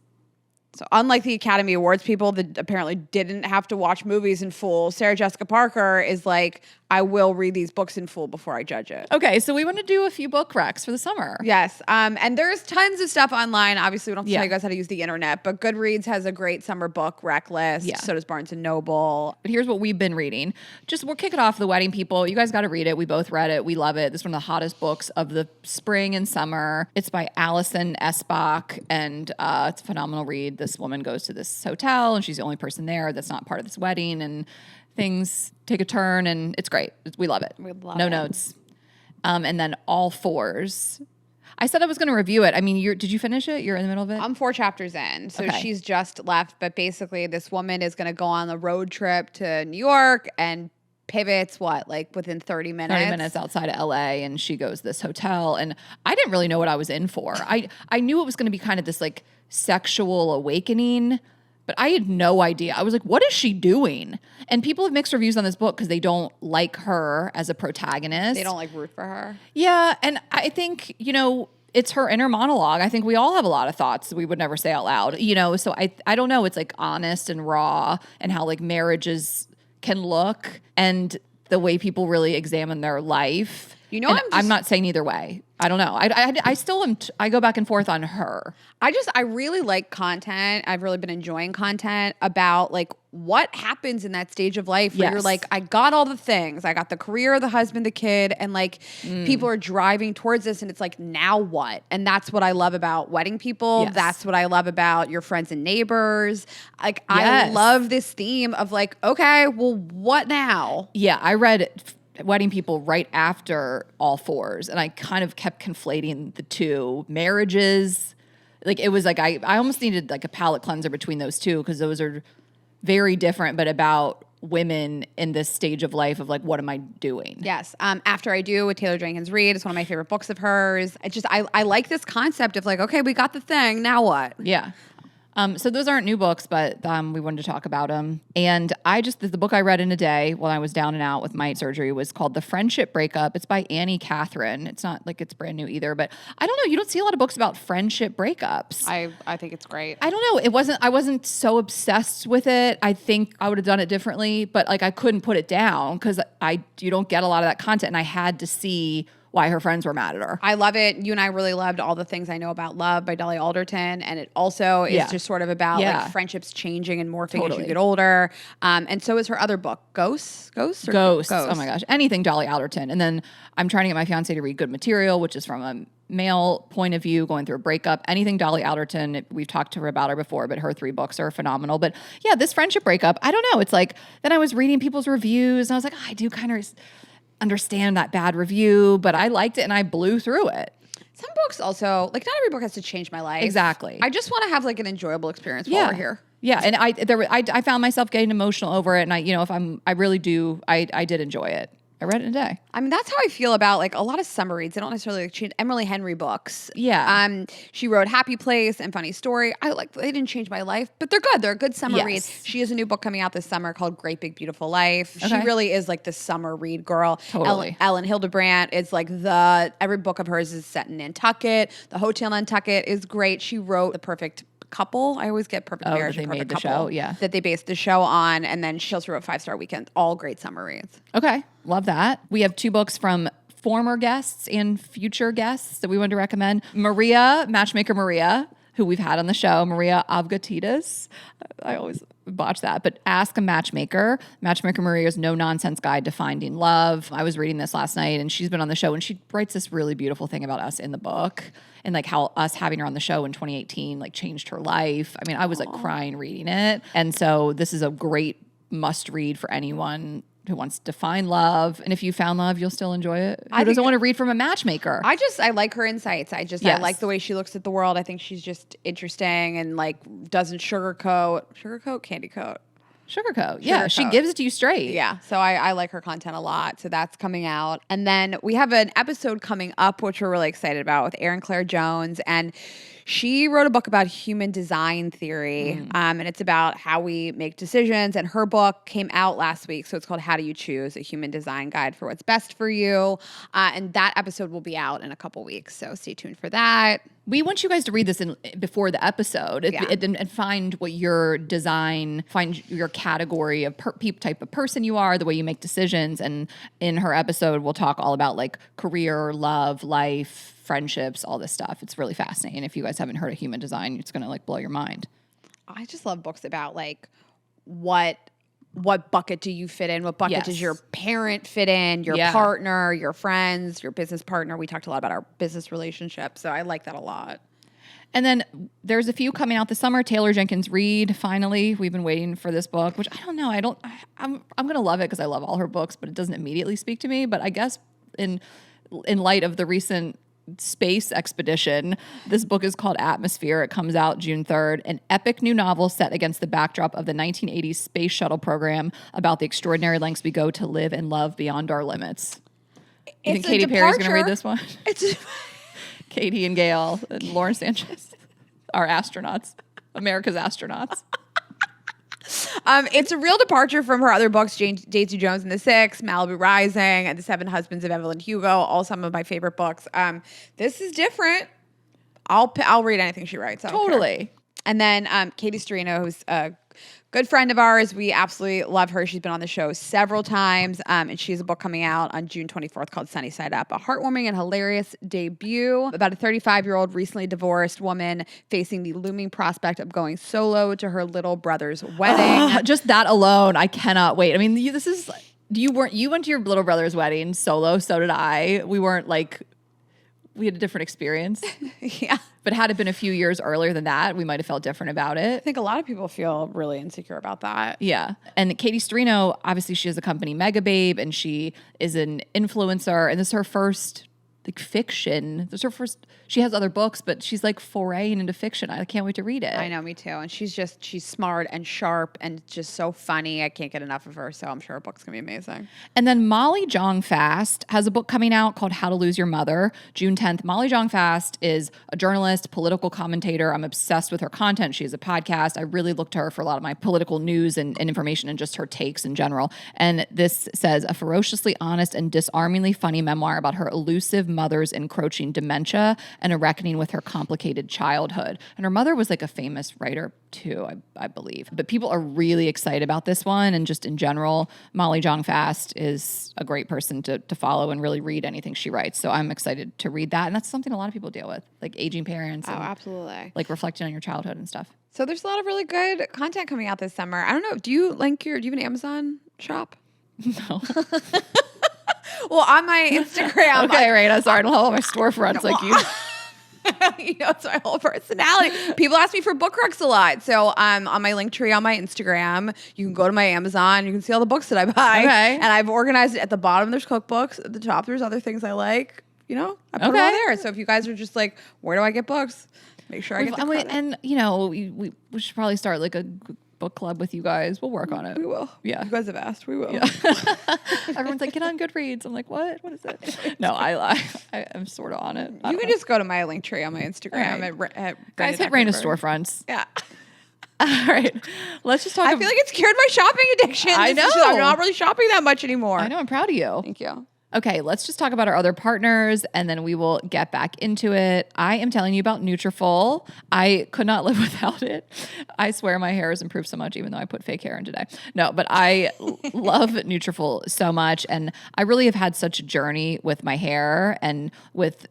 [SPEAKER 2] So unlike the Academy Awards people that apparently didn't have to watch movies in full, Sarah Jessica Parker is like, I will read these books in full before I judge it.
[SPEAKER 1] Okay, so we want to do a few book recs for the summer.
[SPEAKER 2] Yes, and there's tons of stuff online. Obviously, we don't have to tell you guys how to use the internet, but Goodreads has a great summer book rec list. Yeah. So does Barnes & Noble.
[SPEAKER 1] But here's what we've been reading. We're kicking off The Wedding People. You guys got to read it. We both read it. We love it. This is one of the hottest books of the spring and summer. It's by Alison Esbach, and it's a phenomenal read. This woman goes to this hotel, and she's the only person there that's not part of this wedding, and things take a turn, and it's great. We love it.
[SPEAKER 2] We love
[SPEAKER 1] no notes. And then All Fours. I said I was going to review it. I mean, did you finish it? You're in the middle of it?
[SPEAKER 2] I'm 4 chapters in. So she's just left. But basically, this woman is going to go on the road trip to New York and pivots, within 30 minutes?
[SPEAKER 1] 30 minutes outside of LA, and she goes to this hotel. And I didn't really know what I was in for. I knew it was going to be kind of this like sexual awakening, but I had no idea. I was like, what is she doing? And people have mixed reviews on this book because they don't like her as a protagonist.
[SPEAKER 2] They don't like root for her.
[SPEAKER 1] Yeah. And I think, it's her inner monologue. I think we all have a lot of thoughts that we would never say out loud, So I don't know. It's like honest and raw, and how like marriages can look, and the way people really examine their life. I'm not saying either way. I don't know. I still am. I go back and forth on her.
[SPEAKER 2] I really like content. I've really been enjoying content about like what happens in that stage of life where you're like, I got all the things. I got the career, the husband, the kid, and like people are driving towards this, and it's like, now what? And that's what I love about Wedding People. Yes. That's what I love about Your Friends and Neighbors. Like I love this theme of like, okay, well, what now?
[SPEAKER 1] Yeah, I read Wedding People right after All Fours, and I kind of kept conflating the two marriages. Like it was like I almost needed like a palate cleanser between those two, because those are very different, but about women in this stage of life of like, what am I doing?
[SPEAKER 2] Yes. After I Do with Taylor Jenkins Reid. It's one of my favorite books of hers. I like this concept of like, okay, we got the thing. Now what?
[SPEAKER 1] Yeah. So those aren't new books, but we wanted to talk about them. And the book I read in a day when I was down and out with my surgery was called The Friendship Breakup. It's by Annie Catherine. It's not like it's brand new either, but I don't know. You don't see a lot of books about friendship breakups.
[SPEAKER 2] I think it's great.
[SPEAKER 1] I don't know. I wasn't so obsessed with it. I think I would have done it differently, but like I couldn't put it down because you don't get a lot of that content, and I had to see why her friends were mad at her.
[SPEAKER 2] I love it. You and I really loved All the Things I Know About Love by Dolly Alderton. And it also is just sort of about like friendships changing and morphing as you get older. And so is her other book, Ghosts. Ghosts.
[SPEAKER 1] Oh my gosh. Anything Dolly Alderton. And then I'm trying to get my fiance to read Good Material, which is from a male point of view, going through a breakup. Anything Dolly Alderton, we've talked to her about her before, but her 3 books are phenomenal. But yeah, this friendship breakup, I don't know. It's like, then I was reading people's reviews and I was like, I do kind of understand that bad review, but I liked it and I blew through it.
[SPEAKER 2] Some books also, like not every book has to change my life.
[SPEAKER 1] Exactly.
[SPEAKER 2] I just want to have like an enjoyable experience while we're here.
[SPEAKER 1] Yeah, and I found myself getting emotional over it, and I did enjoy it. I read it in a day.
[SPEAKER 2] I mean, that's how I feel about like a lot of summer reads. They don't necessarily like change. Emily Henry books.
[SPEAKER 1] Yeah.
[SPEAKER 2] She wrote Happy Place and Funny Story. They didn't change my life, but they're good. They're a good summer reads. She has a new book coming out this summer called Great Big Beautiful Life. Okay. She really is like the summer read girl.
[SPEAKER 1] Totally.
[SPEAKER 2] Ellen Hildebrandt is like every book of hers is set in Nantucket. The Hotel Nantucket is great. She wrote The Perfect Couple. I always get Perfect Marriage.
[SPEAKER 1] They made the
[SPEAKER 2] Couple,
[SPEAKER 1] show, yeah.
[SPEAKER 2] That they based the show on, and then she also wrote 5-Star Weekend. All great summer reads.
[SPEAKER 1] Okay, love that. We have 2 books from former guests and future guests that we want to recommend. Matchmaker Maria, who we've had on the show, Maria Avgatides. I always botch that, but Ask a Matchmaker. Matchmaker Maria's no-nonsense guide to finding love. I was reading this last night, and she's been on the show, and she writes this really beautiful thing about us in the book, and like how us having her on the show in 2018 like changed her life. I mean, I was like crying reading it. And so this is a great must read for anyone who wants to find love. And if you found love, you'll still enjoy it. Who doesn't want to read from a matchmaker?
[SPEAKER 2] I like her insights. I like the way she looks at the world. I think she's just interesting and like doesn't candy coat.
[SPEAKER 1] Sugarcoat. Yeah, she gives it to you straight.
[SPEAKER 2] Yeah, so I like her content a lot. So that's coming out. And then we have an episode coming up, which we're really excited about, with Erin Claire Jones. And she wrote a book about human design theory, and it's about how we make decisions. And her book came out last week, so it's called How Do You Choose? A Human Design Guide for What's Best for You. And that episode will be out in a couple weeks, so stay tuned for that.
[SPEAKER 1] We want you guys to read this before the episode and find what your design, find your category of type of person you are, the way you make decisions. And in her episode, we'll talk all about like career, love, life, friendships, all this stuff. It's really fascinating. If you guys haven't heard of human design, it's going to like blow your mind.
[SPEAKER 2] I just love books about like what bucket do you fit in? What bucket does your parent fit in? Your partner, your friends, your business partner. We talked a lot about our business relationship, so I like that a lot.
[SPEAKER 1] And then there's a few coming out this summer. Taylor Jenkins Reid, finally. We've been waiting for this book, which I don't know. I'm going to love it because I love all her books, but it doesn't immediately speak to me. But I guess in light of the recent space expedition, this book is called Atmosphere. It comes out June 3rd, an epic new novel set against the backdrop of the 1980s space shuttle program about the extraordinary lengths we go to live and love beyond our limits. You think Katy Perry's going to read this one? Katie and Gail and Lauren Sanchez are astronauts, America's astronauts.
[SPEAKER 2] It's a real departure from her other books, Daisy Jones and the Six, Malibu Rising, and The Seven Husbands of Evelyn Hugo, all some of my favorite books. This is different. I'll read anything she writes.
[SPEAKER 1] Totally.
[SPEAKER 2] And then Katie Storino, who's a good friend of ours. We absolutely love her. She's been on the show several times, and she has a book coming out on June 24th called Sunny Side Up, a heartwarming and hilarious debut about a 35-year-old recently divorced woman facing the looming prospect of going solo to her little brother's wedding.
[SPEAKER 1] Just that alone, I cannot wait. I mean, you went to your little brother's wedding solo, so did I. We weren't like, we had a different experience.
[SPEAKER 2] Yeah.
[SPEAKER 1] But had it been a few years earlier than that, we might have felt different about it.
[SPEAKER 2] I think a lot of people feel really insecure about that.
[SPEAKER 1] Yeah. And Katie Storino, obviously she has a company, Mega Babe, and she is an influencer. And this is her first like fiction. This is her first. She has other books, but she's like foraying into fiction. I can't wait to read it.
[SPEAKER 2] I know, me too. And she's smart and sharp and just so funny. I can't get enough of her. So I'm sure her book's gonna be amazing.
[SPEAKER 1] And then Molly Jong-Fast has a book coming out called How to Lose Your Mother, June 10th. Molly Jong-Fast is a journalist, political commentator. I'm obsessed with her content. She has a podcast. I really look to her for a lot of my political news and information and just her takes in general. And this says a ferociously honest and disarmingly funny memoir about her elusive mother's encroaching dementia and a reckoning with her complicated childhood. And her mother was like a famous writer too, I believe. But people are really excited about this one. And just in general, Molly Jong-Fast is a great person to follow and really read anything she writes. So I'm excited to read that. And that's something a lot of people deal with, like aging parents.
[SPEAKER 2] Oh,
[SPEAKER 1] and
[SPEAKER 2] absolutely.
[SPEAKER 1] like reflecting on your childhood and stuff.
[SPEAKER 2] So there's a lot of really good content coming out this summer. I don't know. Do you have an Amazon shop?
[SPEAKER 1] No.
[SPEAKER 2] Well, on my Instagram.
[SPEAKER 1] Okay, right. I'm sorry. I don't have all my storefronts like you.
[SPEAKER 2] It's my whole personality. People ask me for book recs a lot. So on my link tree on my Instagram, you can go to my Amazon. You can see all the books that I buy. Okay. And I've organized it. At the bottom, there's cookbooks. At the top, there's other things I like. I put it all there. So if you guys are just like, where do I get books? Make sure I get the credit.
[SPEAKER 1] And, we should probably start like a book club with you guys. We'll work on it.
[SPEAKER 2] We will.
[SPEAKER 1] Yeah.
[SPEAKER 2] You guys have asked. We will.
[SPEAKER 1] Yeah. Everyone's like, get on Goodreads. I'm like, what? What is it? No, I lie. I'm sort of on it.
[SPEAKER 2] You can just go to my link tree on my Instagram. At
[SPEAKER 1] guys, hit Raina's storefronts.
[SPEAKER 2] Yeah.
[SPEAKER 1] All right. Let's just talk.
[SPEAKER 2] I feel like it's cured my shopping addiction.
[SPEAKER 1] I know.
[SPEAKER 2] I'm not really shopping that much anymore.
[SPEAKER 1] I know. I'm proud of you.
[SPEAKER 2] Thank you.
[SPEAKER 1] Okay, let's just talk about our other partners and then we will get back into it. I am telling you about Nutrafol. I could not live without it. I swear my hair has improved so much even though I put fake hair in today. No, but I love Nutrafol so much and I really have had such a journey with my hair and with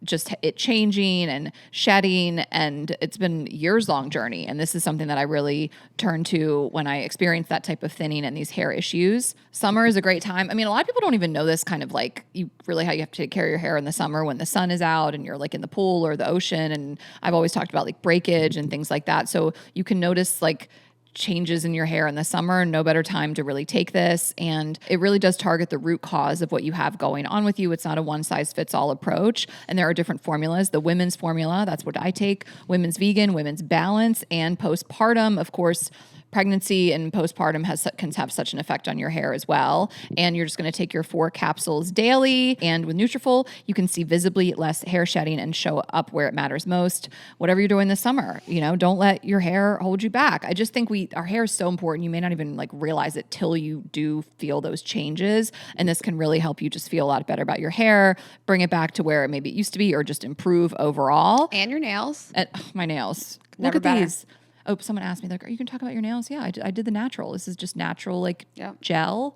[SPEAKER 1] just it changing and shedding, and it's been years-long journey. And this is something that I really turn to when I experience that type of thinning and these hair issues. Summer is a great time. I mean, a lot of people don't even know this kind of like how you have to take care of your hair in the summer when the sun is out and you're like in the pool or the ocean. And I've always talked about like breakage and things like that. So you can notice like changes in your hair in the summer, no better time to really take this. And it really does target the root cause of what you have going on with you. It's not a one-size-fits-all approach. And there are different formulas. The women's formula, that's what I take. Women's vegan, women's balance, and postpartum, of course. Pregnancy and postpartum can have such an effect on your hair as well. And you're just going to take your 4 capsules daily. And with Nutrafol, you can see visibly less hair shedding and show up where it matters most. Whatever you're doing this summer, don't let your hair hold you back. I just think our hair is so important. You may not even like realize it till you do feel those changes. And this can really help you just feel a lot better about your hair, bring it back to where maybe it used to be, or just improve overall.
[SPEAKER 2] And your nails.
[SPEAKER 1] My nails.
[SPEAKER 2] Never
[SPEAKER 1] Look at
[SPEAKER 2] better.
[SPEAKER 1] these. Oh, someone asked me, like, are you going to talk about your nails? Yeah, I did the natural. This is just natural, like, gel.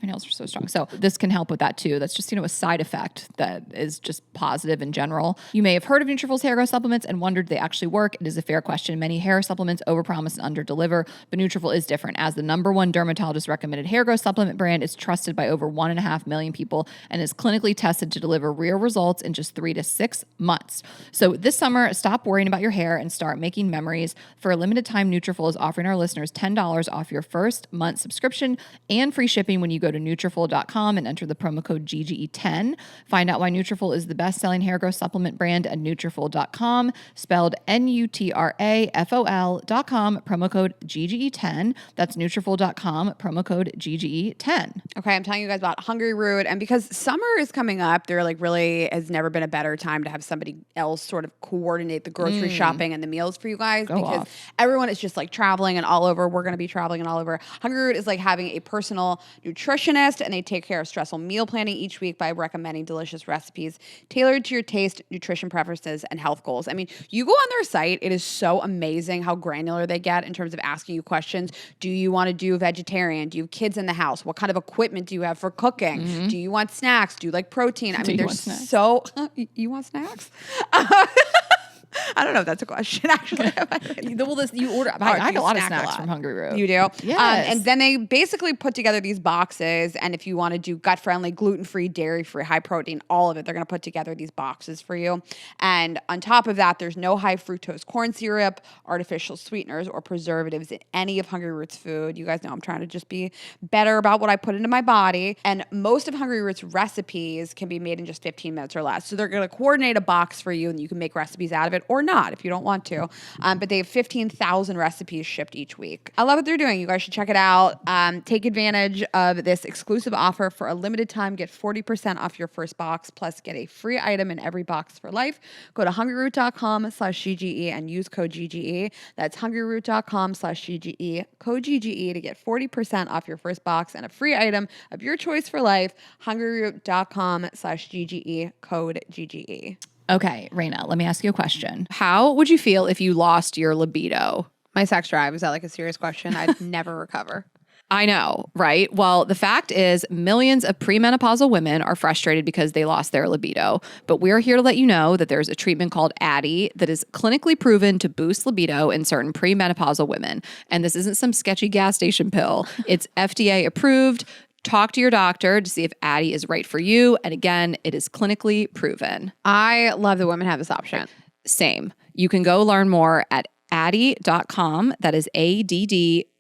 [SPEAKER 1] My nails are so strong. So this can help with that too. That's just, a side effect that is just positive in general. You may have heard of Nutrafol's hair growth supplements and wondered they actually work. It is a fair question. Many hair supplements overpromise and underdeliver, but Nutrafol is different. As the #1 dermatologist recommended hair growth supplement brand, it's trusted by over 1.5 million people and is clinically tested to deliver real results in just 3 to 6 months. So this summer, stop worrying about your hair and start making memories. For a limited time, Nutrafol is offering our listeners $10 off your first month subscription and free shipping when you go to Nutrafol.com and enter the promo code GGE10. Find out why Nutrafol is the best-selling hair growth supplement brand at Nutrafol.com, spelled Nutrafol.com, promo code GGE10. That's Nutrafol.com, promo code GGE10.
[SPEAKER 2] Okay, I'm telling you guys about Hungry Root, and because summer is coming up, there really has never been a better time to have somebody else sort of coordinate the grocery shopping and the meals for you guys, because everyone is just like traveling and all over. We're going to be traveling and all over. Hungry Root is like having a personal nutritionist, and they take care of stressful meal planning each week by recommending delicious recipes tailored to your taste, nutrition preferences, and health goals. I mean, you go on their site, it is so amazing how granular they get in terms of asking you questions. Do you want to do vegetarian? Do you have kids in the house? What kind of equipment do you have for cooking? Mm-hmm. Do you want snacks? Do you like protein? I mean, there's so... You want snacks? I don't know if that's a question, actually.
[SPEAKER 1] You order. I get a lot of snacks from Hungry Root.
[SPEAKER 2] You do?
[SPEAKER 1] Yes.
[SPEAKER 2] And then they basically put together these boxes, and if you want to do gut-friendly, gluten-free, dairy-free, high-protein, all of it, they're going to put together these boxes for you. And on top of that, there's no high-fructose corn syrup, artificial sweeteners, or preservatives in any of Hungry Root's food. You guys know I'm trying to just be better about what I put into my body. And most of Hungry Root's recipes can be made in just 15 minutes or less. So they're going to coordinate a box for you, and you can make recipes out of it or not if you don't want to. But they have 15,000 recipes shipped each week. I love what they're doing. You guys should check it out. Take advantage of this exclusive offer for a limited time. Get 40% off your first box, plus get a free item in every box for life. Go to hungryroot.com/GGE and use code GGE. That's hungryroot.com/GGE, code GGE to get 40% off your first box and a free item of your choice for life. hungryroot.com/GGE, code GGE.
[SPEAKER 1] Okay, Raina, let me ask you a question. How would you feel if you lost your libido?
[SPEAKER 2] My sex drive, is that like a serious question? I'd never recover.
[SPEAKER 1] I know, right? Well, the fact is millions of premenopausal women are frustrated because they lost their libido. But we're here to let you know that there's a treatment called ADTI that is clinically proven to boost libido in certain premenopausal women. And this isn't some sketchy gas station pill. It's FDA approved. Talk to your doctor to see if ADTI is right for you. And again, it is clinically proven.
[SPEAKER 2] I love that women have this option.
[SPEAKER 1] Same. You can go learn more at ADTI.com. That is ADDYI.com.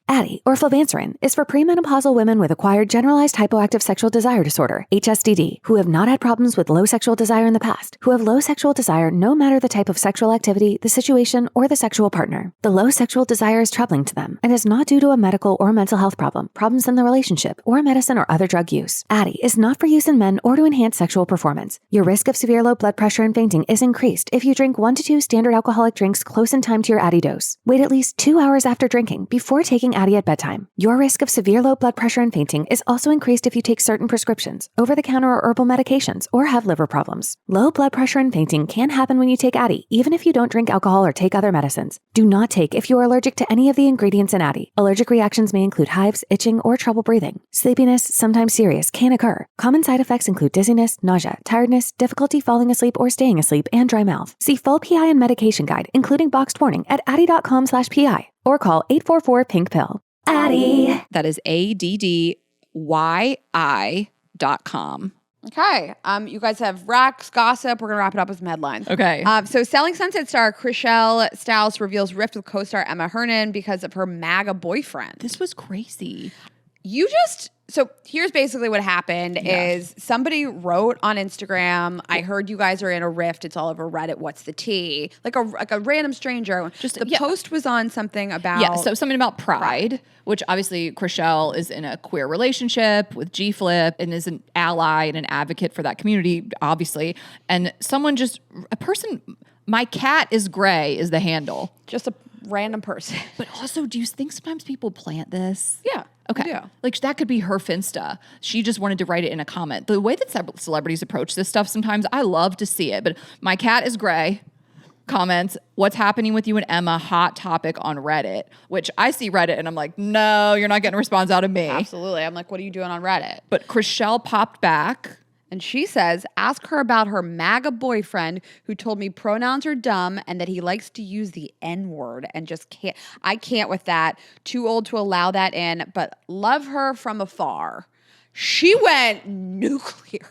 [SPEAKER 3] ADTI, or flibanserin, is for premenopausal women with acquired generalized hypoactive sexual desire disorder, HSDD, who have not had problems with low sexual desire in the past, who have low sexual desire no matter the type of sexual activity, the situation, or the sexual partner. The low sexual desire is troubling to them and is not due to a medical or mental health problem, problems in the relationship, or medicine or other drug use. ADTI is not for use in men or to enhance sexual performance. Your risk of severe low blood pressure and fainting is increased if you drink 1 to 2 standard alcoholic drinks close in time to your ADTI dose. Wait at least 2 hours after drinking before taking ADTI at bedtime. Your risk of severe low blood pressure and fainting is also increased if you take certain prescriptions, over-the-counter or herbal medications, or have liver problems. Low blood pressure and fainting can happen when you take ADTI, even if you don't drink alcohol or take other medicines. Do not take if you are allergic to any of the ingredients in ADTI. Allergic reactions may include hives, itching, or trouble breathing. Sleepiness, sometimes serious, can occur. Common side effects include dizziness, nausea, tiredness, difficulty falling asleep or staying asleep, and dry mouth. See full PI and medication guide, including boxed warning, at addi.com/PI or call 844-PINK-PILL. ADTI.
[SPEAKER 1] That is ADDYI.com.
[SPEAKER 2] Okay. You guys have racks, gossip. We're going to wrap it up with some headlines.
[SPEAKER 1] Okay.
[SPEAKER 2] So Selling Sunset star Chrishell Stause reveals rift with co-star Emma Hernan because of her MAGA boyfriend.
[SPEAKER 1] This was crazy.
[SPEAKER 2] So here's basically what happened is somebody wrote on Instagram, I heard you guys are in a rift. It's all over Reddit. What's the tea? Like a random stranger. Post was on something about...
[SPEAKER 1] Yeah, so something about pride, which obviously Chrishell is in a queer relationship with G-Flip and is an ally and an advocate for that community, obviously. And my cat is gray is the handle.
[SPEAKER 2] Just a random person.
[SPEAKER 1] But also, do you think sometimes people plant this?
[SPEAKER 2] Yeah.
[SPEAKER 1] Okay.
[SPEAKER 2] Yeah.
[SPEAKER 1] Like that could be her Finsta. She just wanted to write it in a comment. The way that celebrities approach this stuff sometimes, I love to see it. But my cat is gray. Comments, what's happening with you and Emma? Hot topic on Reddit, which I see Reddit and I'm like, no, you're not getting a response out of me.
[SPEAKER 2] Absolutely. I'm like, what are you doing on Reddit?
[SPEAKER 1] But Chrishell popped back.
[SPEAKER 2] And she says, ask her about her MAGA boyfriend who told me pronouns are dumb and that he likes to use the N-word and just can't. I can't with that. Too old to allow that in, but love her from afar. She went nuclear.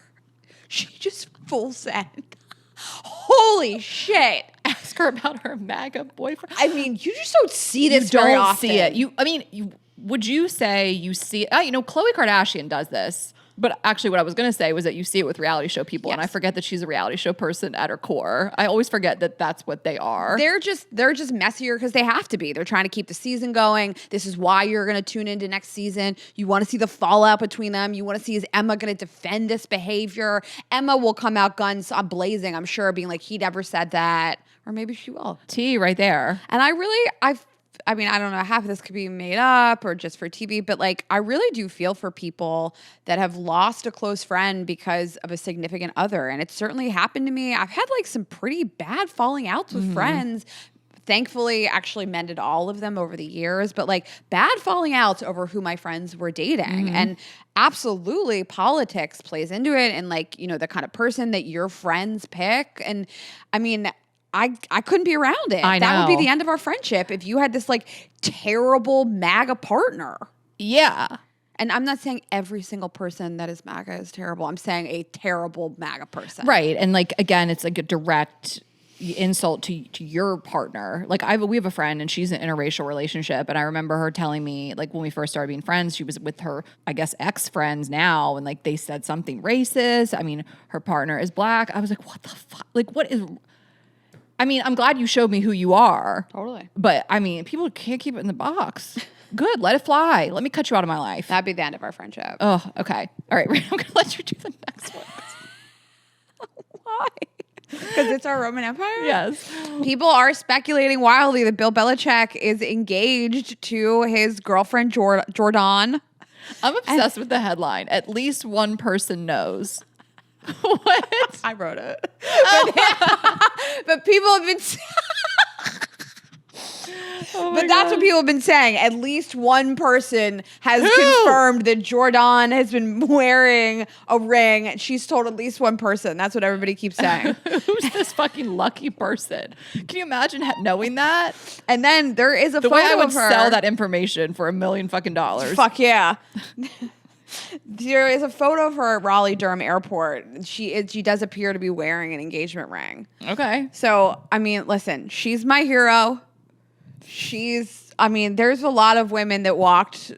[SPEAKER 2] She just full send. Holy shit.
[SPEAKER 1] Ask her about her MAGA boyfriend.
[SPEAKER 2] I mean, you just don't see this very often.
[SPEAKER 1] See it. Would you say you see it? Khloe Kardashian does this. But actually what I was going to say was that you see it with reality show people. Yes. And I forget that she's a reality show person at her core. I always forget that that's what they are.
[SPEAKER 2] They're just messier because they have to be. They're trying to keep the season going. This is why you're going to tune into next season. You want to see the fallout between them. You want to see, is Emma going to defend this behavior? Emma will come out guns blazing, I'm sure, being like, he never said that. Or maybe she will.
[SPEAKER 1] T right there.
[SPEAKER 2] And I don't know, half of this could be made up or just for TV, but like, I really do feel for people that have lost a close friend because of a significant other. And it's certainly happened to me. I've had like some pretty bad falling outs with friends thankfully actually mended all of them over the years, but like bad falling outs over who my friends were dating. And absolutely politics plays into it, and like, you know, the kind of person that your friends pick. And I mean, I couldn't be around it.
[SPEAKER 1] I know.
[SPEAKER 2] That would be the end of our friendship if you had this like terrible MAGA partner.
[SPEAKER 1] Yeah.
[SPEAKER 2] And I'm not saying every single person that is MAGA is terrible. I'm saying a terrible MAGA person.
[SPEAKER 1] Right. And like, again, it's like a direct insult to your partner. Like we have a friend and she's in an interracial relationship, and I remember her telling me, like, when we first started being friends, she was with her, I guess, ex-friends now, and like they said something racist. I mean, her partner is black. I was like, what the fuck? Like, what is... I mean, I'm glad you showed me who you are.
[SPEAKER 2] Totally.
[SPEAKER 1] But I mean, people can't keep it in the box. Good, let it fly. Let me cut you out of my life.
[SPEAKER 2] That'd be the end of our friendship.
[SPEAKER 1] Oh, okay. All right, I'm gonna let you do the next one.
[SPEAKER 2] Why? Because it's our Roman Empire?
[SPEAKER 1] Yes.
[SPEAKER 2] People are speculating wildly that Bill Belichick is engaged to his girlfriend, JordOn.
[SPEAKER 1] I'm obsessed with the headline. At least one person knows. What?
[SPEAKER 2] I wrote it. But people have been... But that's what people have been saying. At least one person has confirmed that JordOn has been wearing a ring. She's told at least one person. That's what everybody keeps saying.
[SPEAKER 1] Who's this fucking lucky person? Can you imagine knowing that?
[SPEAKER 2] And then there is a
[SPEAKER 1] the
[SPEAKER 2] photo
[SPEAKER 1] way I would
[SPEAKER 2] of her.
[SPEAKER 1] sell that information for $1 million fucking dollars.
[SPEAKER 2] Fuck yeah. There is a photo of her at Raleigh-Durham Airport. She does appear to be wearing an engagement ring.
[SPEAKER 1] Okay.
[SPEAKER 2] So, I mean, listen, she's my hero. There's a lot of women that walked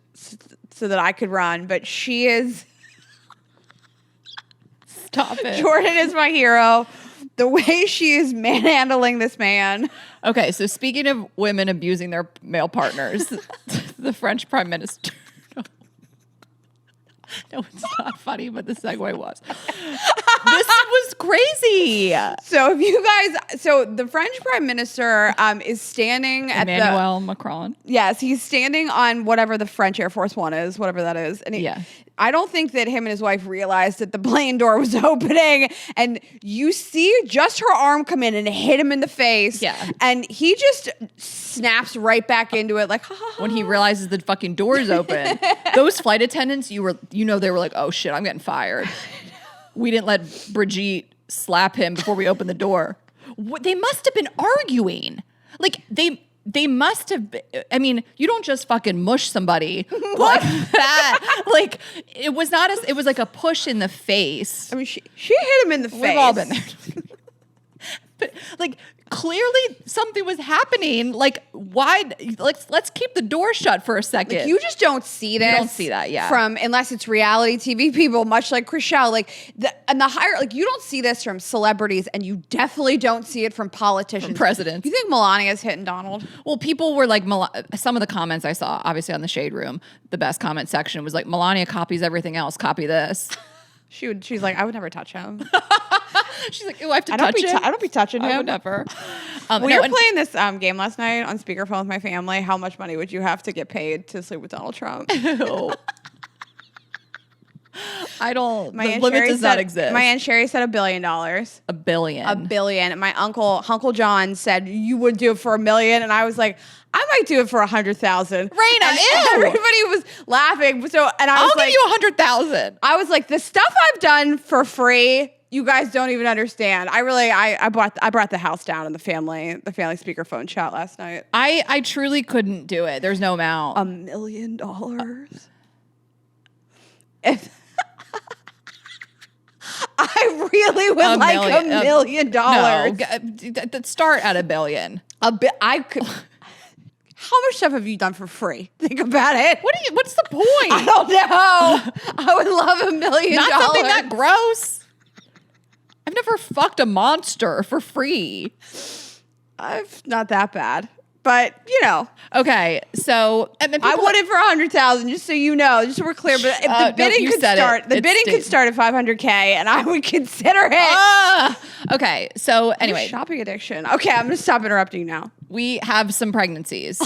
[SPEAKER 2] so that I could run, but she is...
[SPEAKER 1] Stop it.
[SPEAKER 2] Jordan is my hero. The way she is manhandling this man.
[SPEAKER 1] Okay, so speaking of women abusing their male partners, the French Prime Minister... No, it's not funny, but the segue was. This was crazy.
[SPEAKER 2] So the French Prime Minister is standing at
[SPEAKER 1] Emmanuel Macron.
[SPEAKER 2] Yes, he's standing on whatever the French Air Force One is, whatever that is. And I don't think that him and his wife realized that the plane door was opening, and you see just her arm come in and hit him in the face.
[SPEAKER 1] Yeah.
[SPEAKER 2] And he just snaps right back into it like, ha, ha, ha.
[SPEAKER 1] When he realizes the fucking door's open. Those flight attendants, they were like, oh shit, I'm getting fired. We didn't let Brigitte slap him before we opened the door. They must have been arguing. Like, they must have been, I mean, you don't just fucking mush somebody like that. Like, it was like a push in the face.
[SPEAKER 2] I mean, she hit him in the face.
[SPEAKER 1] We've all been there. But like, clearly something was happening. Like, why? Let's keep the door shut for a second.
[SPEAKER 2] Like, you just don't see this.
[SPEAKER 1] You don't see that, yeah.
[SPEAKER 2] Unless it's reality TV people, much like Chrishell. You don't see this from celebrities, and you definitely don't see it from politicians.
[SPEAKER 1] From presidents.
[SPEAKER 2] You think Melania's hitting Donald?
[SPEAKER 1] Well, people were like, some of the comments I saw, obviously on the Shade Room, the best comment section was like, Melania copies everything else. Copy this.
[SPEAKER 2] She's like, I would never touch him.
[SPEAKER 1] She's like, oh, I have to touch him?
[SPEAKER 2] I don't be touching him.
[SPEAKER 1] I would never.
[SPEAKER 2] We were playing this game last night on speakerphone with my family. How much money would you have to get paid to sleep with Donald Trump?
[SPEAKER 1] Ew. The limit does not exist.
[SPEAKER 2] My Aunt Sherry said $1 billion.
[SPEAKER 1] $1 billion.
[SPEAKER 2] $1 billion. And my Uncle John said, you would do it for $1 million. And I was like, I might do it for 100,000.
[SPEAKER 1] Raina, ew.
[SPEAKER 2] Everybody was laughing. I'll
[SPEAKER 1] give you 100,000.
[SPEAKER 2] I was like, the stuff I've done for free, you guys don't even understand. I brought the house down in the family speakerphone chat last night.
[SPEAKER 1] I truly couldn't do it. There's no amount.
[SPEAKER 2] $1 million. I really would like $1 million.
[SPEAKER 1] No, start at $1 billion.
[SPEAKER 2] How much stuff have you done for free? Think about it.
[SPEAKER 1] What's the point?
[SPEAKER 2] I don't know. I would love $1 million.
[SPEAKER 1] Not something that gross. I've never fucked a monster for free.
[SPEAKER 2] Not that bad. But,
[SPEAKER 1] Okay, so...
[SPEAKER 2] I want it for 100,000, just so you know, just so we're clear. But if the bidding could start at 500K, and I would consider it.
[SPEAKER 1] Okay, so anyway.
[SPEAKER 2] Shopping addiction. Okay, I'm going to stop interrupting you now.
[SPEAKER 1] We have some pregnancies.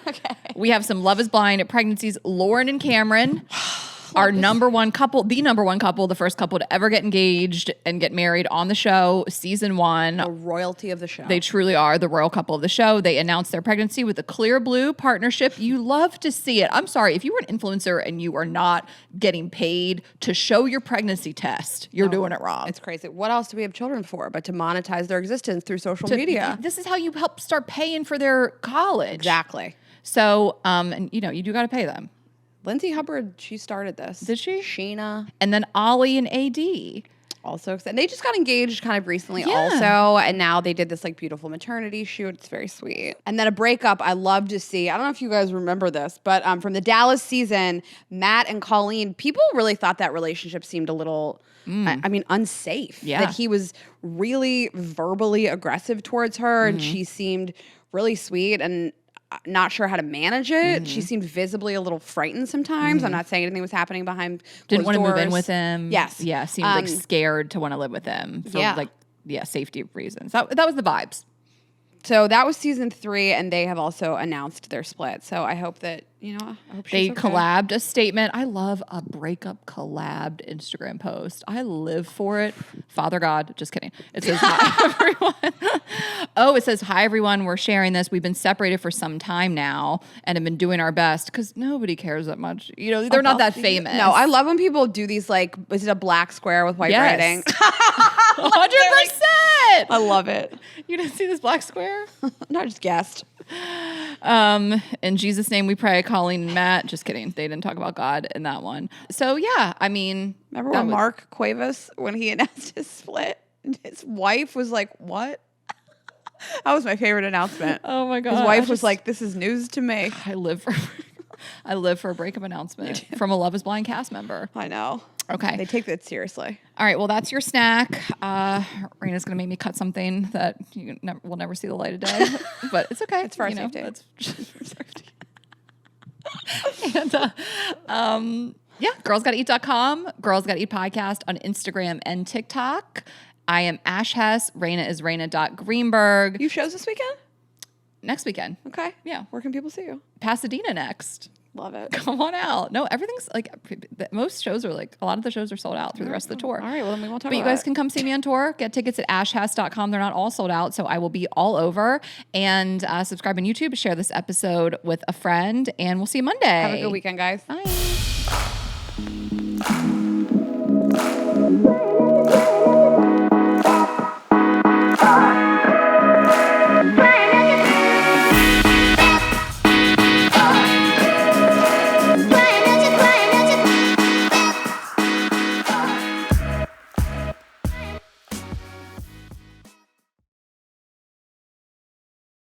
[SPEAKER 2] Okay.
[SPEAKER 1] We have some Love is Blind pregnancies. Lauren and Cameron. our number one couple, the first couple to ever get engaged and get married on the show, season 1.
[SPEAKER 2] The royalty of the show.
[SPEAKER 1] They truly are the royal couple of the show. They announced their pregnancy with a Clear Blue partnership. You love to see it. I'm sorry, if you were an influencer and you are not getting paid to show your pregnancy test, you're doing it wrong.
[SPEAKER 2] It's crazy. What else do we have children for but to monetize their existence through social media?
[SPEAKER 1] This is how you help start paying for their college.
[SPEAKER 2] Exactly.
[SPEAKER 1] So, and you do got to pay them.
[SPEAKER 2] Lindsay Hubbard, she started this.
[SPEAKER 1] Did she?
[SPEAKER 2] Sheena.
[SPEAKER 1] And then Ollie and AD.
[SPEAKER 2] Also, and they just got engaged kind of recently also. And now they did this like beautiful maternity shoot. It's very sweet. And then a breakup I love to see. I don't know if you guys remember this, but from the Dallas season, Matt and Colleen, people really thought that relationship seemed a little, unsafe.
[SPEAKER 1] Yeah.
[SPEAKER 2] That he was really verbally aggressive towards her and she seemed really sweet and not sure how to manage it. She seemed visibly a little frightened sometimes. I'm not saying anything was happening behind
[SPEAKER 1] Didn't want to
[SPEAKER 2] doors.
[SPEAKER 1] move in with him.
[SPEAKER 2] Yes.
[SPEAKER 1] Yeah, seemed like scared to want to live with him for safety reasons. That was the vibes.
[SPEAKER 2] So that was season 3, and they have also announced their split. So I hope that, I hope
[SPEAKER 1] They
[SPEAKER 2] she's okay.
[SPEAKER 1] collabed a statement. I love a breakup collabed Instagram post. I live for it. Father God, just kidding. It says, hi, everyone. It says, hi, everyone. We're sharing this. We've been separated for some time now and have been doing our best because nobody cares that much. They're not that famous.
[SPEAKER 2] No, I love when people do these, is it a black square with white writing?
[SPEAKER 1] 100%.
[SPEAKER 2] I love it.
[SPEAKER 1] You didn't see this black square?
[SPEAKER 2] No, I just guessed.
[SPEAKER 1] In Jesus' name we pray, Colleen and Matt. Just kidding. They didn't talk about God in that one. So yeah,
[SPEAKER 2] remember when Mark Cuevas, when he announced his split, his wife was like, what? That was my favorite announcement.
[SPEAKER 1] Oh my God.
[SPEAKER 2] His wife was like, this is news to me.
[SPEAKER 1] I live for a breakup announcnement from a Love is Blind cast member.
[SPEAKER 2] I know.
[SPEAKER 1] Okay.
[SPEAKER 2] They take that seriously.
[SPEAKER 1] All right. Well, that's your snack. Rena's going to make me cut something that will never see the light of day, but it's okay.
[SPEAKER 2] It's for our safety.
[SPEAKER 1] It's for safety. And, girlsgottaeat.com, Girls Gotta Eat podcast on Instagram and TikTok. I am Ash Hess. Rena is Rena.Greenberg.
[SPEAKER 2] You have shows this weekend?
[SPEAKER 1] Next weekend.
[SPEAKER 2] Okay.
[SPEAKER 1] Yeah.
[SPEAKER 2] Where can people see you?
[SPEAKER 1] Pasadena next.
[SPEAKER 2] Love it.
[SPEAKER 1] Come on out. No, everything's most shows are a lot of the shows are sold out through the rest of the tour.
[SPEAKER 2] All right, well then we won't talk
[SPEAKER 1] about it. But you guys can come see me on tour. Get tickets at ashhess.com. They're not all sold out, so I will be all over. And subscribe on YouTube, share this episode with a friend, and we'll see you Monday.
[SPEAKER 2] Have a good weekend, guys.
[SPEAKER 1] Bye.